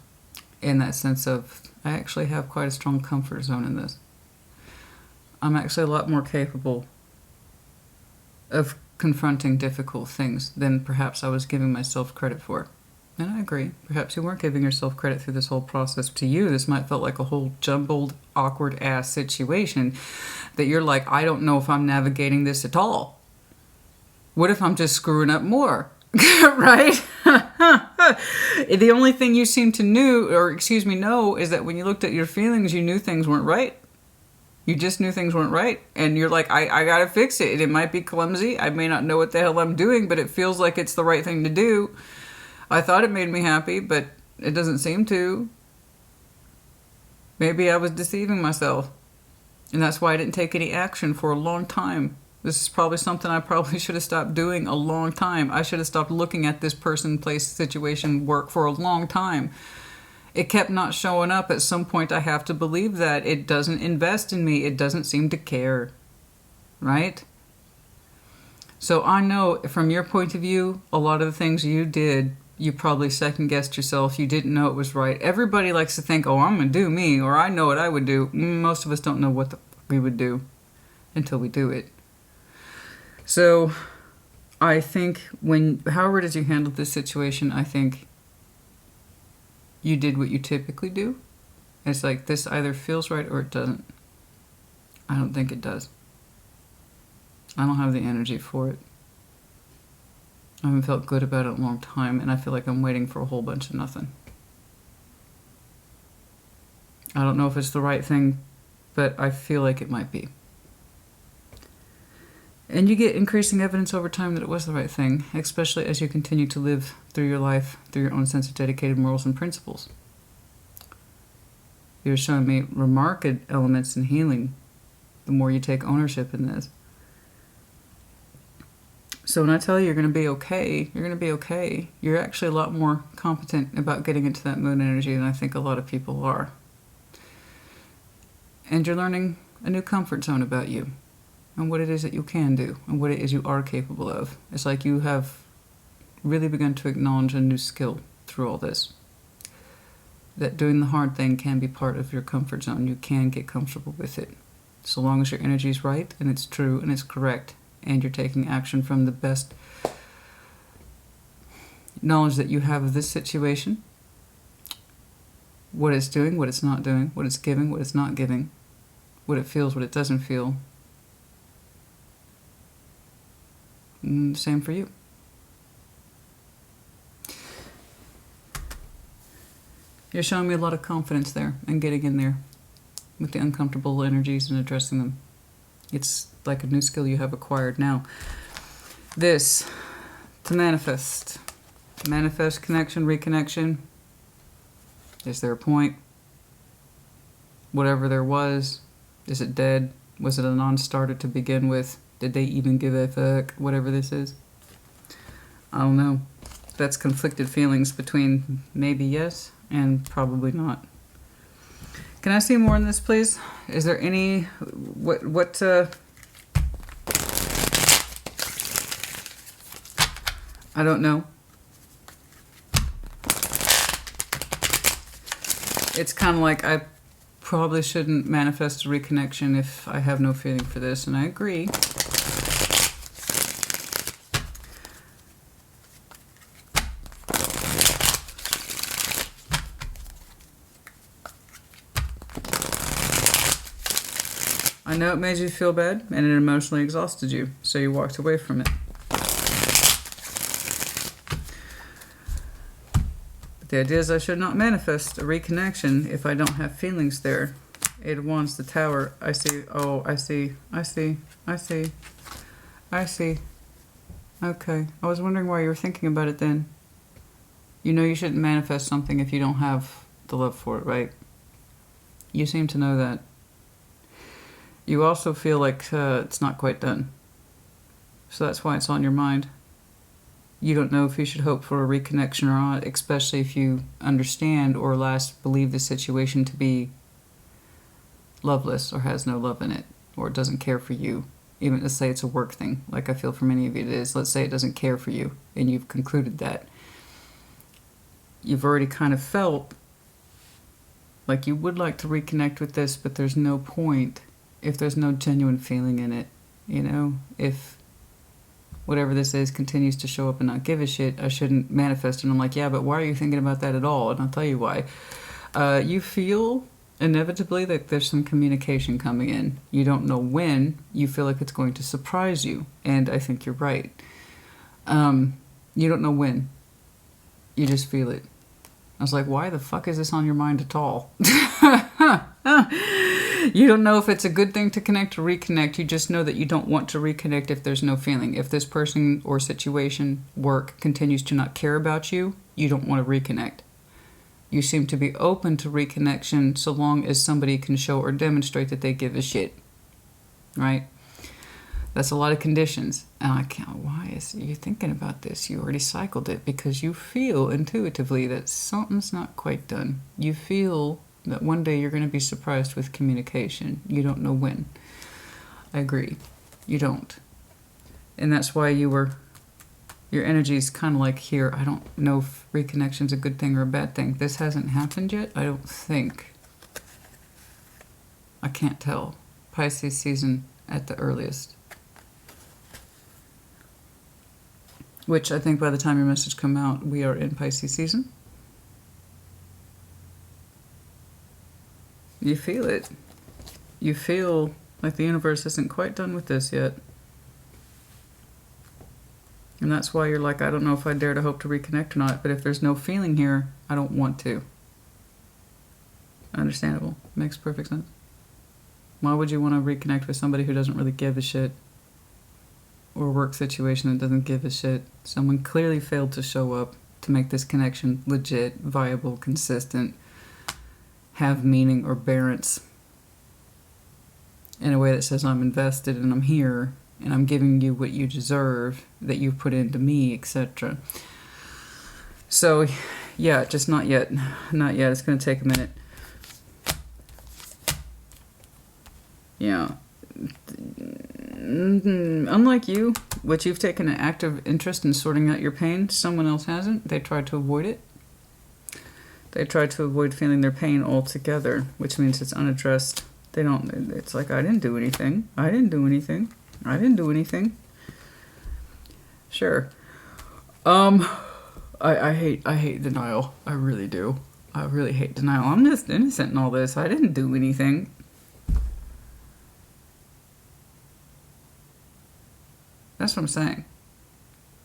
In that sense of, I actually have quite a strong comfort zone in this. I'm actually a lot more capable of confronting difficult things than perhaps I was giving myself credit for. And I agree. Perhaps you weren't giving yourself credit through this whole process. To you, this might felt like a whole jumbled, awkward-ass situation that you're like, I don't know if I'm navigating this at all. What if I'm just screwing up more? Right? The only thing you seem to know is that when you looked at your feelings, you knew things weren't right. You just knew things weren't right. And you're like, I gotta fix it. And it might be clumsy. I may not know what the hell I'm doing, but it feels like it's the right thing to do. I thought it made me happy, but it doesn't seem to. Maybe I was deceiving myself. And that's why I didn't take any action for a long time. This is probably something I probably should have stopped doing a long time. I should have stopped looking at this person, place, situation, work for a long time. It kept not showing up. At some point, I have to believe that. It doesn't invest in me. It doesn't seem to care. Right? So I know, from your point of view, a lot of the things you did, you probably second-guessed yourself. You didn't know it was right. Everybody likes to think, oh, I'm going to do me, or I know what I would do. Most of us don't know what the fuck we would do until we do it. So I think however did you handle this situation, I think you did what you typically do. It's like this either feels right or it doesn't. I don't think it does. I don't have the energy for it. I haven't felt good about it in a long time, and I feel like I'm waiting for a whole bunch of nothing. I don't know if it's the right thing, but I feel like it might be. And you get increasing evidence over time that it was the right thing, especially as you continue to live through your life, through your own sense of dedicated morals and principles. You're showing me remarked elements in healing the more you take ownership in this. So when I tell you you're going to be okay, you're going to be okay. You're actually a lot more competent about getting into that moon energy than I think a lot of people are. And you're learning a new comfort zone about you and what it is that you can do and what it is you are capable of. It's like you have really begun to acknowledge a new skill through all this. That doing the hard thing can be part of your comfort zone. You can get comfortable with it. So long as your energy is right and it's true and it's correct and you're taking action from the best knowledge that you have of this situation, what it's doing, what it's not doing, what it's giving, what it's not giving, what it feels, what it doesn't feel. Same for you. You're showing me a lot of confidence there and getting in there with the uncomfortable energies and addressing them. It's like a new skill you have acquired now. This, to manifest. Manifest connection, reconnection. Is there a point? Whatever there was, is it dead? Was it a non-starter to begin with? Did they even give a fuck? Whatever this is. I don't know. That's conflicted feelings between maybe yes and probably not. Can I see more in this, please? Is there any... I don't know. It's kind of like I probably shouldn't manifest a reconnection if I have no feeling for this, and I agree. I know it made you feel bad and it emotionally exhausted you, so you walked away from it. But the idea is I should not manifest a reconnection if I don't have feelings there. Eight of Wands, the Tower. I see. Oh, I see. I see. I see. I see. Okay. I was wondering why you were thinking about it then. You know you shouldn't manifest something if you don't have the love for it, right? You seem to know that. You also feel like it's not quite done. So that's why it's on your mind. You don't know if you should hope for a reconnection or not, especially if you understand or last believe the situation to be loveless or has no love in it or doesn't care for you. Even let's say it's a work thing, like I feel for many of you it is. Let's say it doesn't care for you and you've concluded that. You've already kind of felt like you would like to reconnect with this, but there's no point if there's no genuine feeling in it. You know, if whatever this is continues to show up and not give a shit, I shouldn't manifest it. And I'm like, yeah, but why are you thinking about that at all? And I'll tell you why. You feel inevitably that there's some communication coming in. You don't know when. You feel like it's going to surprise you. And I think you're right. You don't know when. You just feel it. I was like, why the fuck is this on your mind at all? You don't know if it's a good thing to connect or reconnect. You just know that you don't want to reconnect if there's no feeling. If this person or situation, work, continues to not care about you, you don't want to reconnect. You seem to be open to reconnection so long as somebody can show or demonstrate that they give a shit. Right? That's a lot of conditions. And I can't, why is you thinking about this? You already cycled it because you feel intuitively that something's not quite done. You feel that one day you're going to be surprised with communication. You don't know when. I agree. You don't. And that's why your energy is kind of like here. I don't know if reconnection's a good thing or a bad thing. This hasn't happened yet, I don't think. I can't tell. Pisces season at the earliest. Which I think by the time your message come out, we are in Pisces season. You feel it. You feel like the universe isn't quite done with this yet. And that's why you're like, I don't know if I dare to hope to reconnect or not, but if there's no feeling here, I don't want to. Understandable. Makes perfect sense. Why would you want to reconnect with somebody who doesn't really give a shit? Or a work situation that doesn't give a shit? Someone clearly failed to show up to make this connection legit, viable, consistent, have meaning or bearance in a way that says I'm invested and I'm here and I'm giving you what you deserve that you've put into me, etc. So yeah, just not yet. Not yet. It's going to take a minute. Yeah. Unlike you, which you've taken an active interest in sorting out your pain, someone else hasn't. They tried to avoid it. They try to avoid feeling their pain altogether, which means it's unaddressed. They don't, it's like, I didn't do anything. I didn't do anything. I didn't do anything. Sure. I hate denial. I really do. I really hate denial. I'm just innocent in all this. I didn't do anything. That's what I'm saying.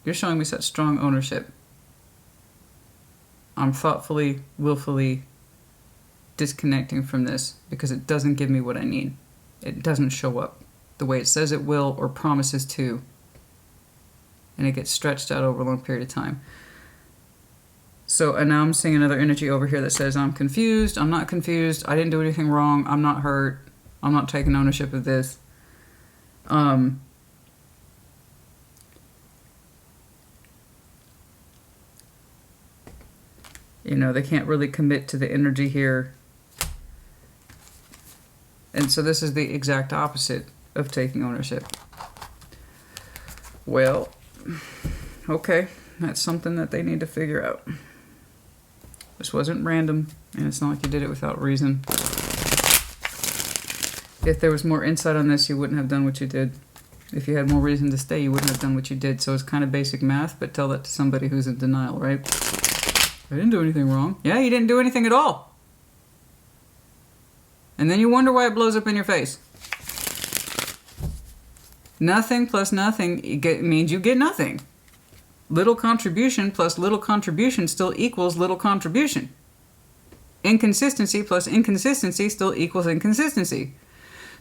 You're showing me such strong ownership. I'm thoughtfully, willfully disconnecting from this because it doesn't give me what I need. It doesn't show up the way it says it will or promises to. And it gets stretched out over a long period of time. So, and now I'm seeing another energy over here that says I'm confused, I'm not confused, I didn't do anything wrong, I'm not hurt, I'm not taking ownership of this. You know, they can't really commit to the energy here. And so this is the exact opposite of taking ownership. Well, okay, that's something that they need to figure out. This wasn't random, and it's not like you did it without reason. If there was more insight on this, you wouldn't have done what you did. If you had more reason to stay, you wouldn't have done what you did. So it's kind of basic math, but tell that to somebody who's in denial, right? I didn't do anything wrong. Yeah, you didn't do anything at all. And then you wonder why it blows up in your face. Nothing plus nothing means you get nothing. Little contribution plus little contribution still equals little contribution. Inconsistency plus inconsistency still equals inconsistency.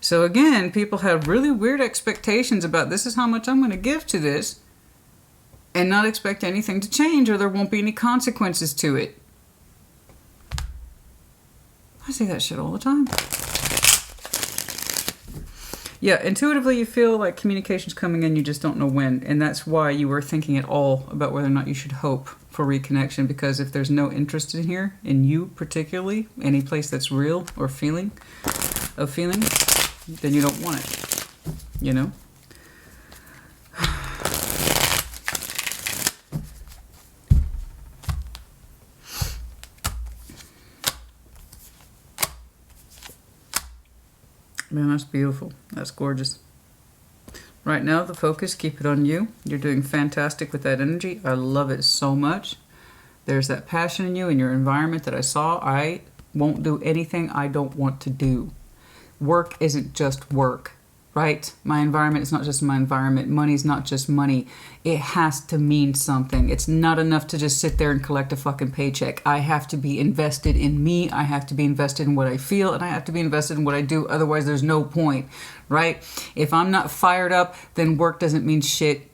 So again, people have really weird expectations about this is how much I'm going to give to this, and not expect anything to change or there won't be any consequences to it. I say that shit all the time. Yeah, intuitively you feel like communication's coming in, you just don't know when. And that's why you were thinking at all about whether or not you should hope for reconnection. Because if there's no interest in here, in you particularly, any place that's real or feeling, then you don't want it, you know? Man, that's beautiful. That's gorgeous. Right now, the focus, keep it on you. You're doing fantastic with that energy. I love it so much. There's that passion in you and your environment that I saw. I won't do anything I don't want to do. Work isn't just work, right? My environment is not just my environment. Money's not just money. It has to mean something. It's not enough to just sit there and collect a fucking paycheck. I have to be invested in me. I have to be invested in what I feel, and I have to be invested in what I do. Otherwise, there's no point, right? If I'm not fired up, then work doesn't mean shit.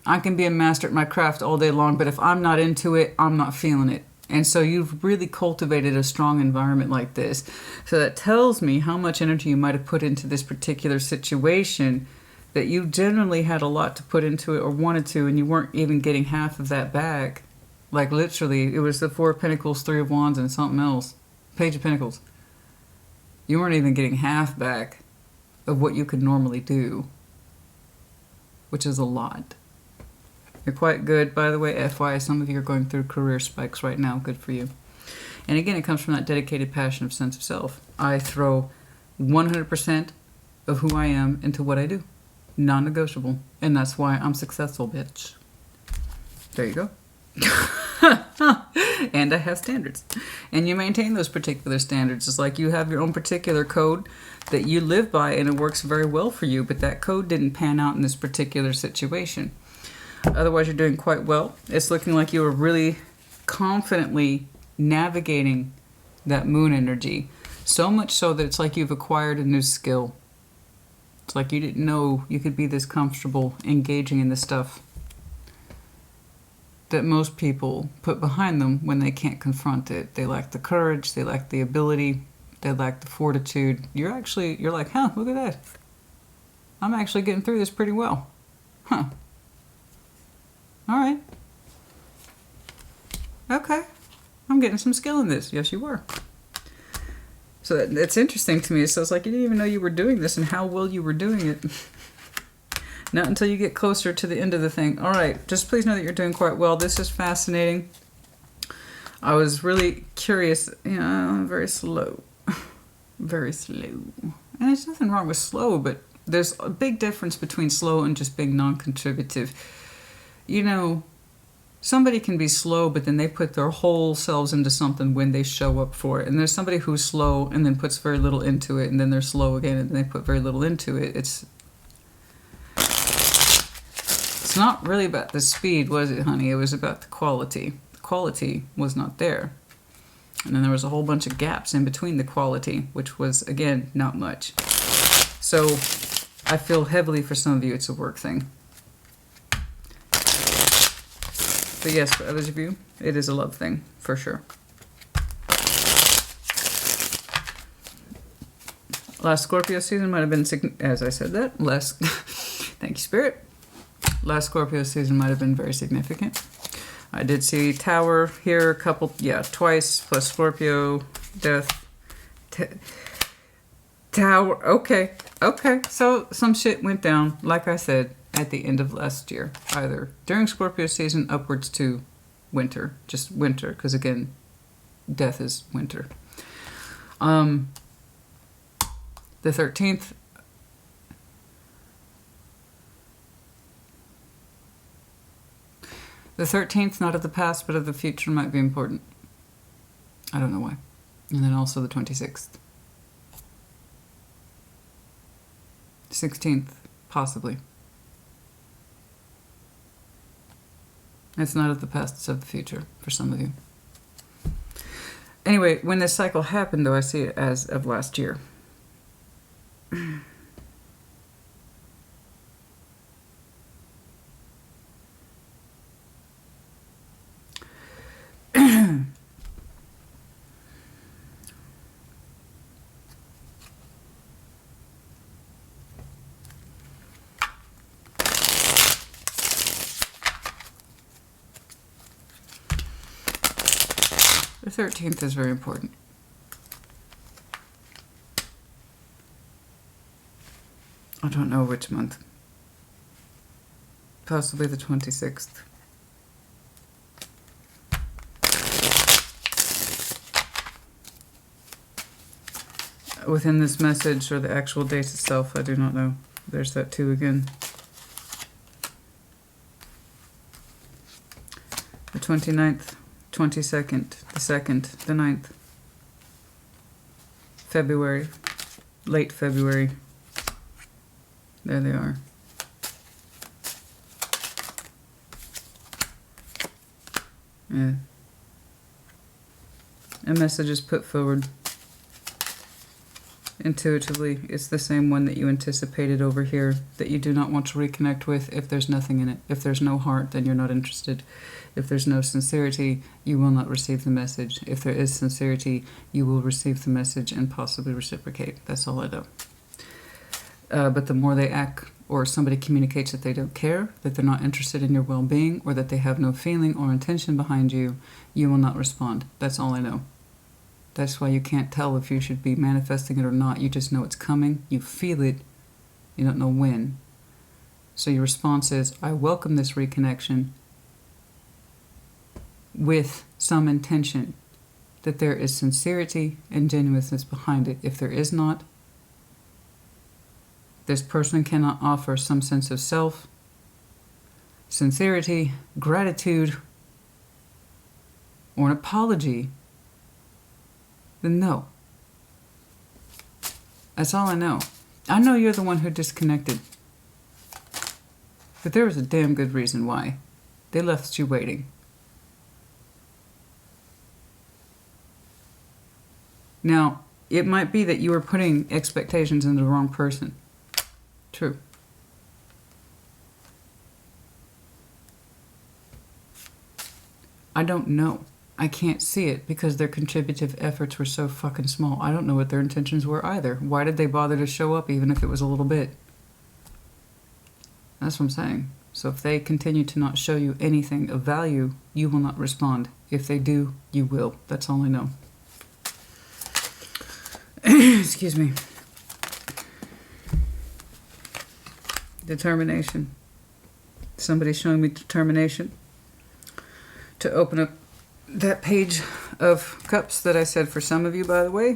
I can be a master at my craft all day long, but if I'm not into it, I'm not feeling it. And so you've really cultivated a strong environment like this. So that tells me how much energy you might have put into this particular situation, that you generally had a lot to put into it or wanted to, and you weren't even getting half of that back. Like literally, it was the Four of Pentacles, Three of Wands, and something else. Page of Pentacles. You weren't even getting half back of what you could normally do, which is a lot. You're quite good, by the way, FYI. Some of you are going through career spikes right now. Good for you. And again, it comes from that dedicated passion of sense of self. I throw 100% of who I am into what I do. Non-negotiable. And that's why I'm successful, bitch. There you go. And I have standards. And you maintain those particular standards. It's like you have your own particular code that you live by, and it works very well for you. But that code didn't pan out in this particular situation. Otherwise, you're doing quite well. It's looking like you were really confidently navigating that moon energy. So much so that it's like you've acquired a new skill. It's like you didn't know you could be this comfortable engaging in the stuff that most people put behind them when they can't confront it. They lack the courage, they lack the ability, they lack the fortitude. You're like, huh, look at that. I'm actually getting through this pretty well. Huh. All right. Okay. I'm getting some skill in this. Yes, you were. So it's interesting to me. So it's like you didn't even know you were doing this and how well you were doing it. Not until you get closer to the end of the thing. All right. Just please know that you're doing quite well. This is fascinating. I was really curious. I'm very slow. Very slow. And there's nothing wrong with slow, but there's a big difference between slow and just being non-contributive. You know, somebody can be slow, but then they put their whole selves into something when they show up for it. And there's somebody who's slow and then puts very little into it, and then they're slow again and they put very little into it. It's not really about the speed, was it, honey? It was about the quality. The quality was not there. And then there was a whole bunch of gaps in between the quality, which was, again, not much. So I feel heavily for some of you it's a work thing. But yes, for others of you, it is a love thing, for sure. Last Scorpio season might have been, as I said that, thank you, Spirit. Last Scorpio season might have been very significant. I did see Tower here twice, plus Scorpio, Death, Tower, okay. So some shit went down, like I said, at the end of last year, either during Scorpio season upwards to winter, just winter, because again, death is winter. The 13th, not of the past, but of the future might be important. I don't know why. And then also the 26th. 16th, possibly. It's not of the past, it's of the future for some of you. Anyway, when this cycle happened, though, I see it as of last year. The 13th is very important. I don't know which month. Possibly the 26th. Within this message or the actual date itself, I do not know. There's that 2 again. The 29th, 22nd, the 2nd, the 9th. February, late February. There they are. Yeah. A message is put forward. Intuitively, it's the same one that you anticipated over here, that you do not want to reconnect with if there's nothing in it. If there's no heart, then you're not interested. If there's no sincerity, you will not receive the message. If there is sincerity, you will receive the message and possibly reciprocate. That's all I know. But the more they act, or somebody communicates that they don't care, that they're not interested in your well-being, or that they have no feeling or intention behind you, you will not respond. That's all I know. That's why you can't tell if you should be manifesting it or not. You just know it's coming. You feel it. You don't know when. So your response is, I welcome this reconnection with some intention that there is sincerity and genuineness behind it. If there is not, this person cannot offer some sense of self, sincerity, gratitude, or an apology, then no. That's all I know. I know you're the one who disconnected. But there was a damn good reason why. They left you waiting. Now, it might be that you were putting expectations in the wrong person. True. I don't know. I can't see it because their contributive efforts were so fucking small. I don't know what their intentions were either. Why did they bother to show up even if it was a little bit? That's what I'm saying. So if they continue to not show you anything of value, you will not respond. If they do, you will. That's all I know. Excuse me. Determination. Somebody's showing me determination to open up that page of cups that I said for some of you, by the way.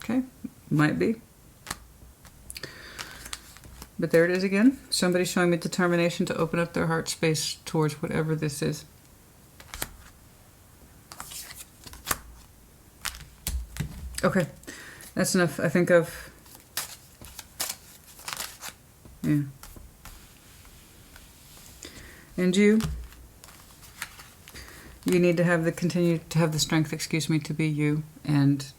Okay, might be. But there it is again. Somebody's showing me determination to open up their heart space towards whatever this is. Okay, that's enough. I think I've... Yeah. And you need to have continue to have the strength, to be you and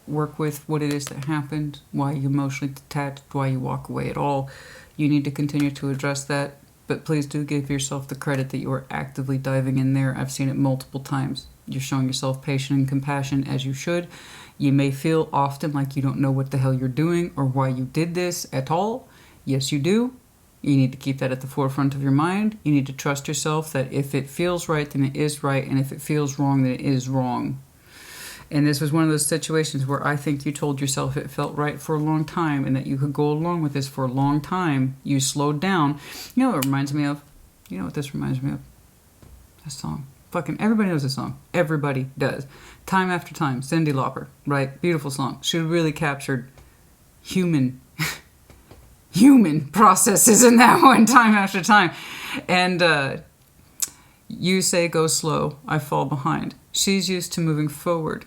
work with what it is that happened, why you emotionally detached, why you walk away at all. You need to continue to address that, but please do give yourself the credit that you are actively diving in there. I've seen it multiple times. You're showing yourself patience and compassion as you should. You may feel often like you don't know what the hell you're doing or why you did this at all. Yes, you do. You need to keep that at the forefront of your mind. You need to trust yourself that if it feels right, then it is right. And if it feels wrong, then it is wrong. And this was one of those situations where I think you told yourself it felt right for a long time and that you could go along with this for a long time. You slowed down. You know what it reminds me of? You know what this reminds me of? A song. Fucking everybody knows this song. Everybody does. Time After Time. Cyndi Lauper. Right? Beautiful song. She really captured human processes in that one, time after time. And you say go slow, I fall behind. She's used to moving forward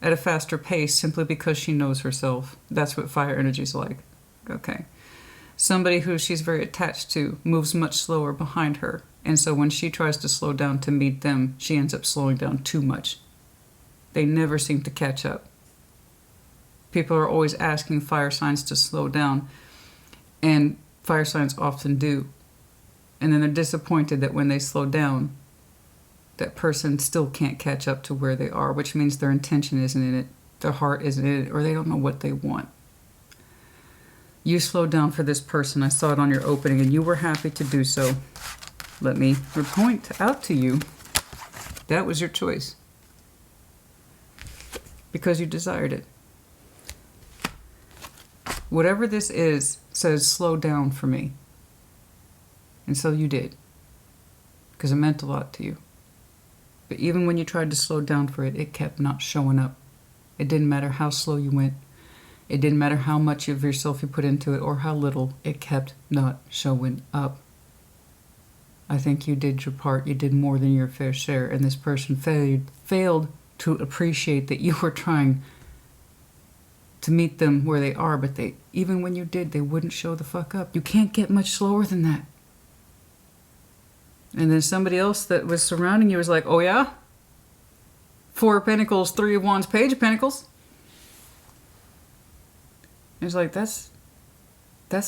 at a faster pace simply because she knows herself. That's what fire energy is like. Okay. Somebody who she's very attached to moves much slower behind her. And so when she tries to slow down to meet them, she ends up slowing down too much. They never seem to catch up. People are always asking fire signs to slow down. And fire signs often do. And then they're disappointed that when they slow down, that person still can't catch up to where they are, which means their intention isn't in it, their heart isn't in it, or they don't know what they want. You slowed down for this person. I saw it on your opening, and you were happy to do so. Let me point out to you That was your choice. Because you desired it. Whatever this is says slow down for me. And so you did. Because it meant a lot to you. But even when you tried to slow down for it, it kept not showing up. It didn't matter how slow you went. It didn't matter how much of yourself you put into it or how little. It kept not showing up. I think you did your part. You did more than your fair share. And this person failed to appreciate that you were trying to meet them where they are. But even when you did, they wouldn't show the fuck up. You can't get much slower than that. And then somebody else that was surrounding you was like, oh yeah? 4 of Pentacles, 3 of Wands, Page of Pentacles. It's like, that's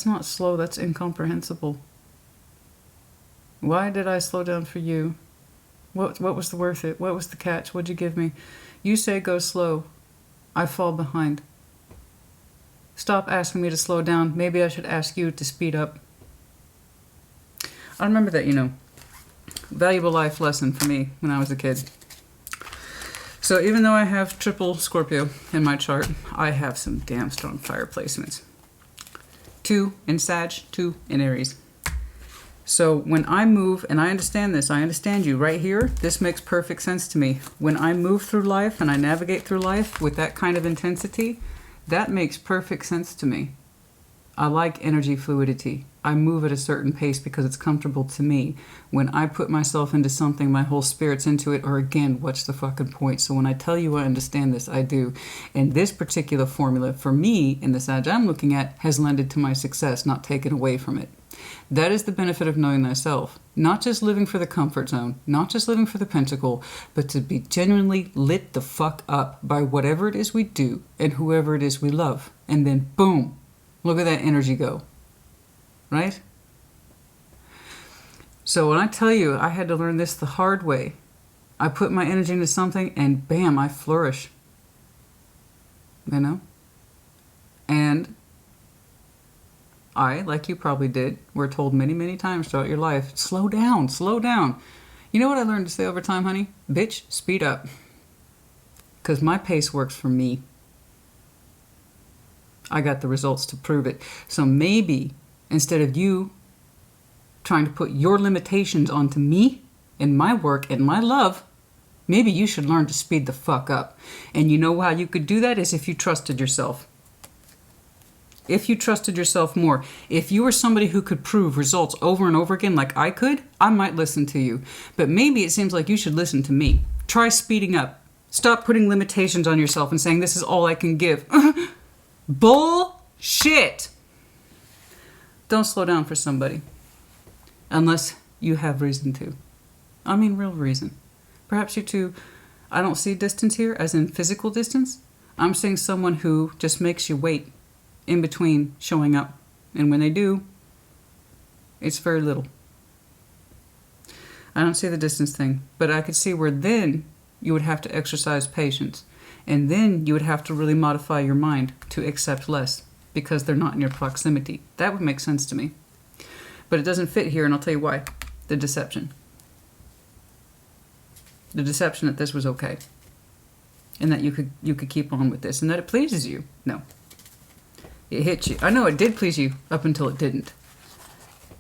not slow, that's incomprehensible. Why did I slow down for you? What was the worth it? What was the catch? What'd you give me? You say go slow. I fall behind. Stop asking me to slow down. Maybe I should ask you to speed up. I remember that, valuable life lesson for me when I was a kid. So even though I have triple Scorpio in my chart, I have some damn strong fire placements. 2 in Sag, 2 in Aries. So when I move, and I understand this, I understand you right here, this makes perfect sense to me. When I move through life and I navigate through life with that kind of intensity, that makes perfect sense to me. I like energy fluidity. I move at a certain pace because it's comfortable to me. When I put myself into something, my whole spirit's into it, or again, what's the fucking point? So when I tell you I understand this, I do. And this particular formula, for me, in the Sag I'm looking at, has lended to my success, not taken away from it. That is the benefit of knowing thyself. Not just living for the comfort zone, not just living for the pentacle, but to be genuinely lit the fuck up by whatever it is we do and whoever it is we love. And then boom, look at that energy go. Right? So when I tell you I had to learn this the hard way, I put my energy into something and bam, I flourish. And I, like you probably did, were told many, many times throughout your life, slow down, slow down. You know what I learned to say over time, honey? Bitch, speed up. Because my pace works for me. I got the results to prove it. So maybe instead of you trying to put your limitations onto me and my work and my love, maybe you should learn to speed the fuck up. And you know how you could do that is if you trusted yourself. If you trusted yourself more. If you were somebody who could prove results over and over again like I could, I might listen to you. But maybe it seems like you should listen to me. Try speeding up. Stop putting limitations on yourself and saying this is all I can give. Bullshit. Don't slow down for somebody. Unless you have reason to. I mean real reason. Perhaps you two, I don't see distance here as in physical distance. I'm saying someone who just makes you wait in between showing up. And when they do, it's very little. I don't see the distance thing. But I could see where then you would have to exercise patience. And then you would have to really modify your mind to accept less. Because they're not in your proximity. That would make sense to me. But it doesn't fit here, and I'll tell you why. The deception. The deception that this was okay. And that you could keep on with this. And that it pleases you. No. It hit you. I know it did please you up until it didn't.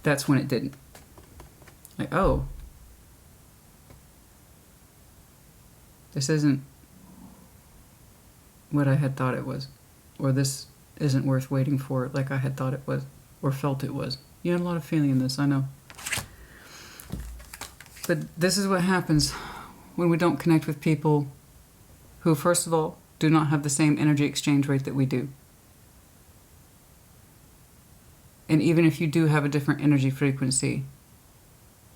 That's when it didn't. Like, oh. This isn't what I had thought it was. Or this isn't worth waiting for like I had thought it was or felt it was. You had a lot of feeling in this, I know. But this is what happens when we don't connect with people who, first of all, do not have the same energy exchange rate that we do. And even if you do have a different energy frequency,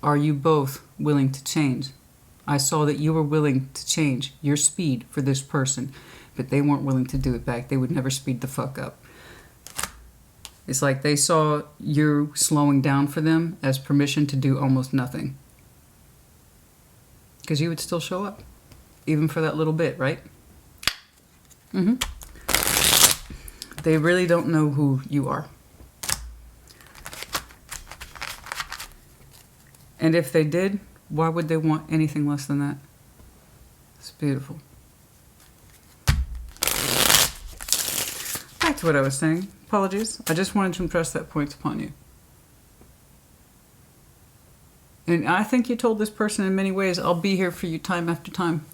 are you both willing to change? I saw that you were willing to change your speed for this person, but they weren't willing to do it back. They would never speed the fuck up. It's like they saw you slowing down for them as permission to do almost nothing. Because you would still show up, even for that little bit, right? They really don't know who you are. And if they did, why would they want anything less than that? beautiful. Back to what I was saying. Apologies. I just wanted to impress that point upon you. And I think you told this person in many ways, I'll be here for you time after time.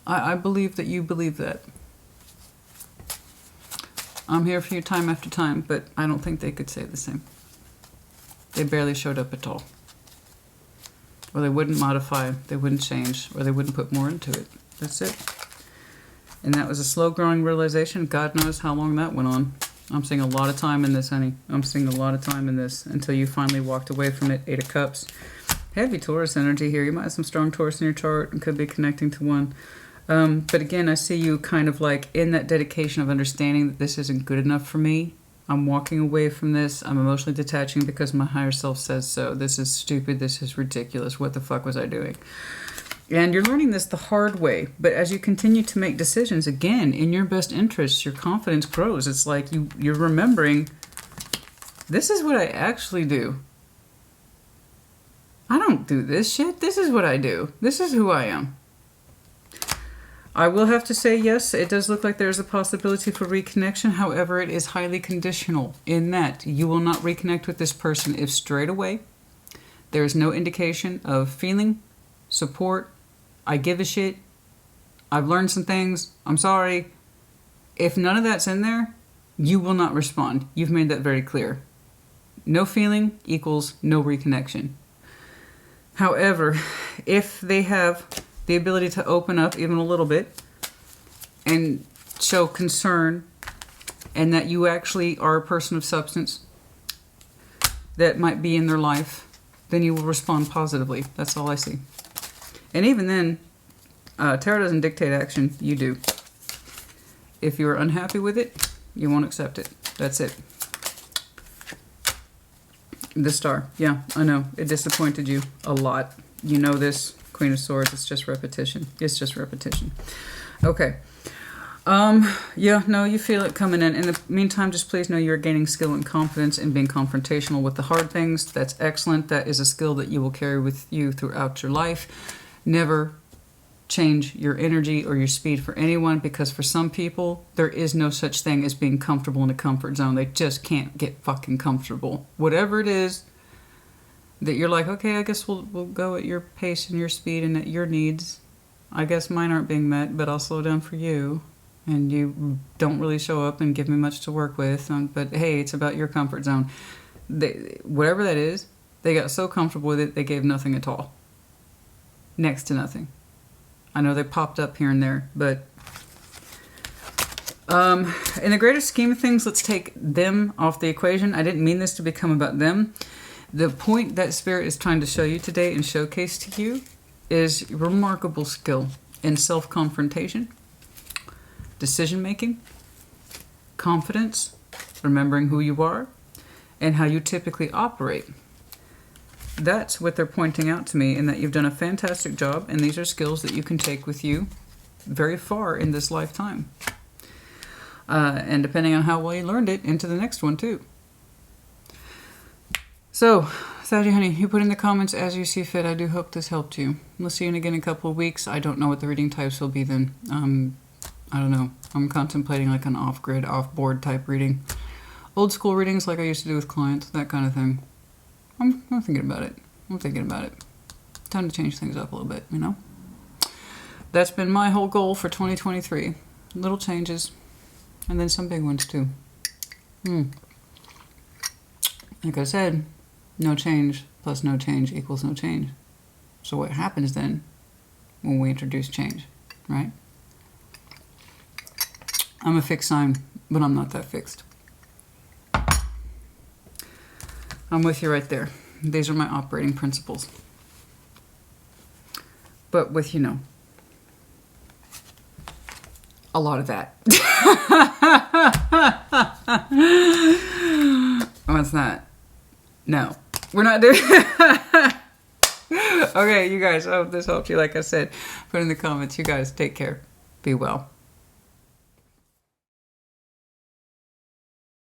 I believe that you believe that. I'm here for you time after time, but I don't think they could say the same. They barely showed up at all. Or they wouldn't modify, they wouldn't change, or they wouldn't put more into it. That's it. And that was a slow-growing realization. God knows how long that went on. I'm seeing a lot of time in this, honey. I'm seeing a lot of time in this until you finally walked away from it. 8 of Cups. Heavy Taurus energy here. You might have some strong Taurus in your chart and could be connecting to one. But again, I see you kind of like in that dedication of understanding that this isn't good enough for me. I'm walking away from this. I'm emotionally detaching because my higher self says so. This is stupid. This is ridiculous. What the fuck was I doing? And you're learning this the hard way. But as you continue to make decisions, again, in your best interests, your confidence grows. It's like you're remembering, this is what I actually do. I don't do this shit. This is what I do. This is who I am. I will have to say, yes, it does look like there's a possibility for reconnection. However, it is highly conditional in that you will not reconnect with this person if straight away there is no indication of feeling, support, I give a shit, I've learned some things, I'm sorry. If none of that's in there, you will not respond. You've made that very clear. No feeling equals no reconnection. However, if they have the ability to open up even a little bit and show concern and that you actually are a person of substance that might be in their life, then you will respond positively. That's all I see. And even then, tarot doesn't dictate action. You do. If you're unhappy with it, you won't accept it. That's it. The Star. Yeah, I know. It disappointed you a lot. You know this. Queen of Swords. It's just repetition. It's just repetition. Okay. Yeah, no, you feel it coming in. In the meantime, just please know you're gaining skill and confidence in being confrontational with the hard things. That's excellent. That is a skill that you will carry with you throughout your life. Never change your energy or your speed for anyone, because for some people, there is no such thing as being comfortable in a comfort zone. They just can't get fucking comfortable. Whatever it is that you're like, okay, I guess we'll go at your pace and your speed and at your needs. I guess mine aren't being met, but I'll slow down for you. And you don't really show up and give me much to work with. But hey, it's about your comfort zone. Whatever that is, they got so comfortable with it, they gave nothing at all. Next to nothing. I know they popped up here and there, but in the greater scheme of things, let's take them off the equation. I didn't mean this to become about them. The point that Spirit is trying to show you today and showcase to you is remarkable skill in self-confrontation, decision-making, confidence, remembering who you are, and how you typically operate. That's what they're pointing out to me, and that you've done a fantastic job, and these are skills that you can take with you very far in this lifetime. And depending on how well you learned it, into the next one too. So, Saggy honey, you put in the comments as you see fit. I do hope this helped you. We'll see you again in a couple of weeks. I don't know what the reading types will be then. I don't know. I'm contemplating like an off-grid, off-board type reading. Old school readings like I used to do with clients, that kind of thing. I'm thinking about it. I'm thinking about it. Time to change things up a little bit, you know? That's been my whole goal for 2023. Little changes. And then some big ones too. Like I said, no change plus no change equals no change. So what happens then when we introduce change, right? I'm a fixed sign, but I'm not that fixed. I'm with you right there. These are my operating principles. But with, you know, a lot of that. What's that? No. We're not doing Okay, you guys, I hope this helped you. Like I said, put in the comments. You guys, take care. Be well.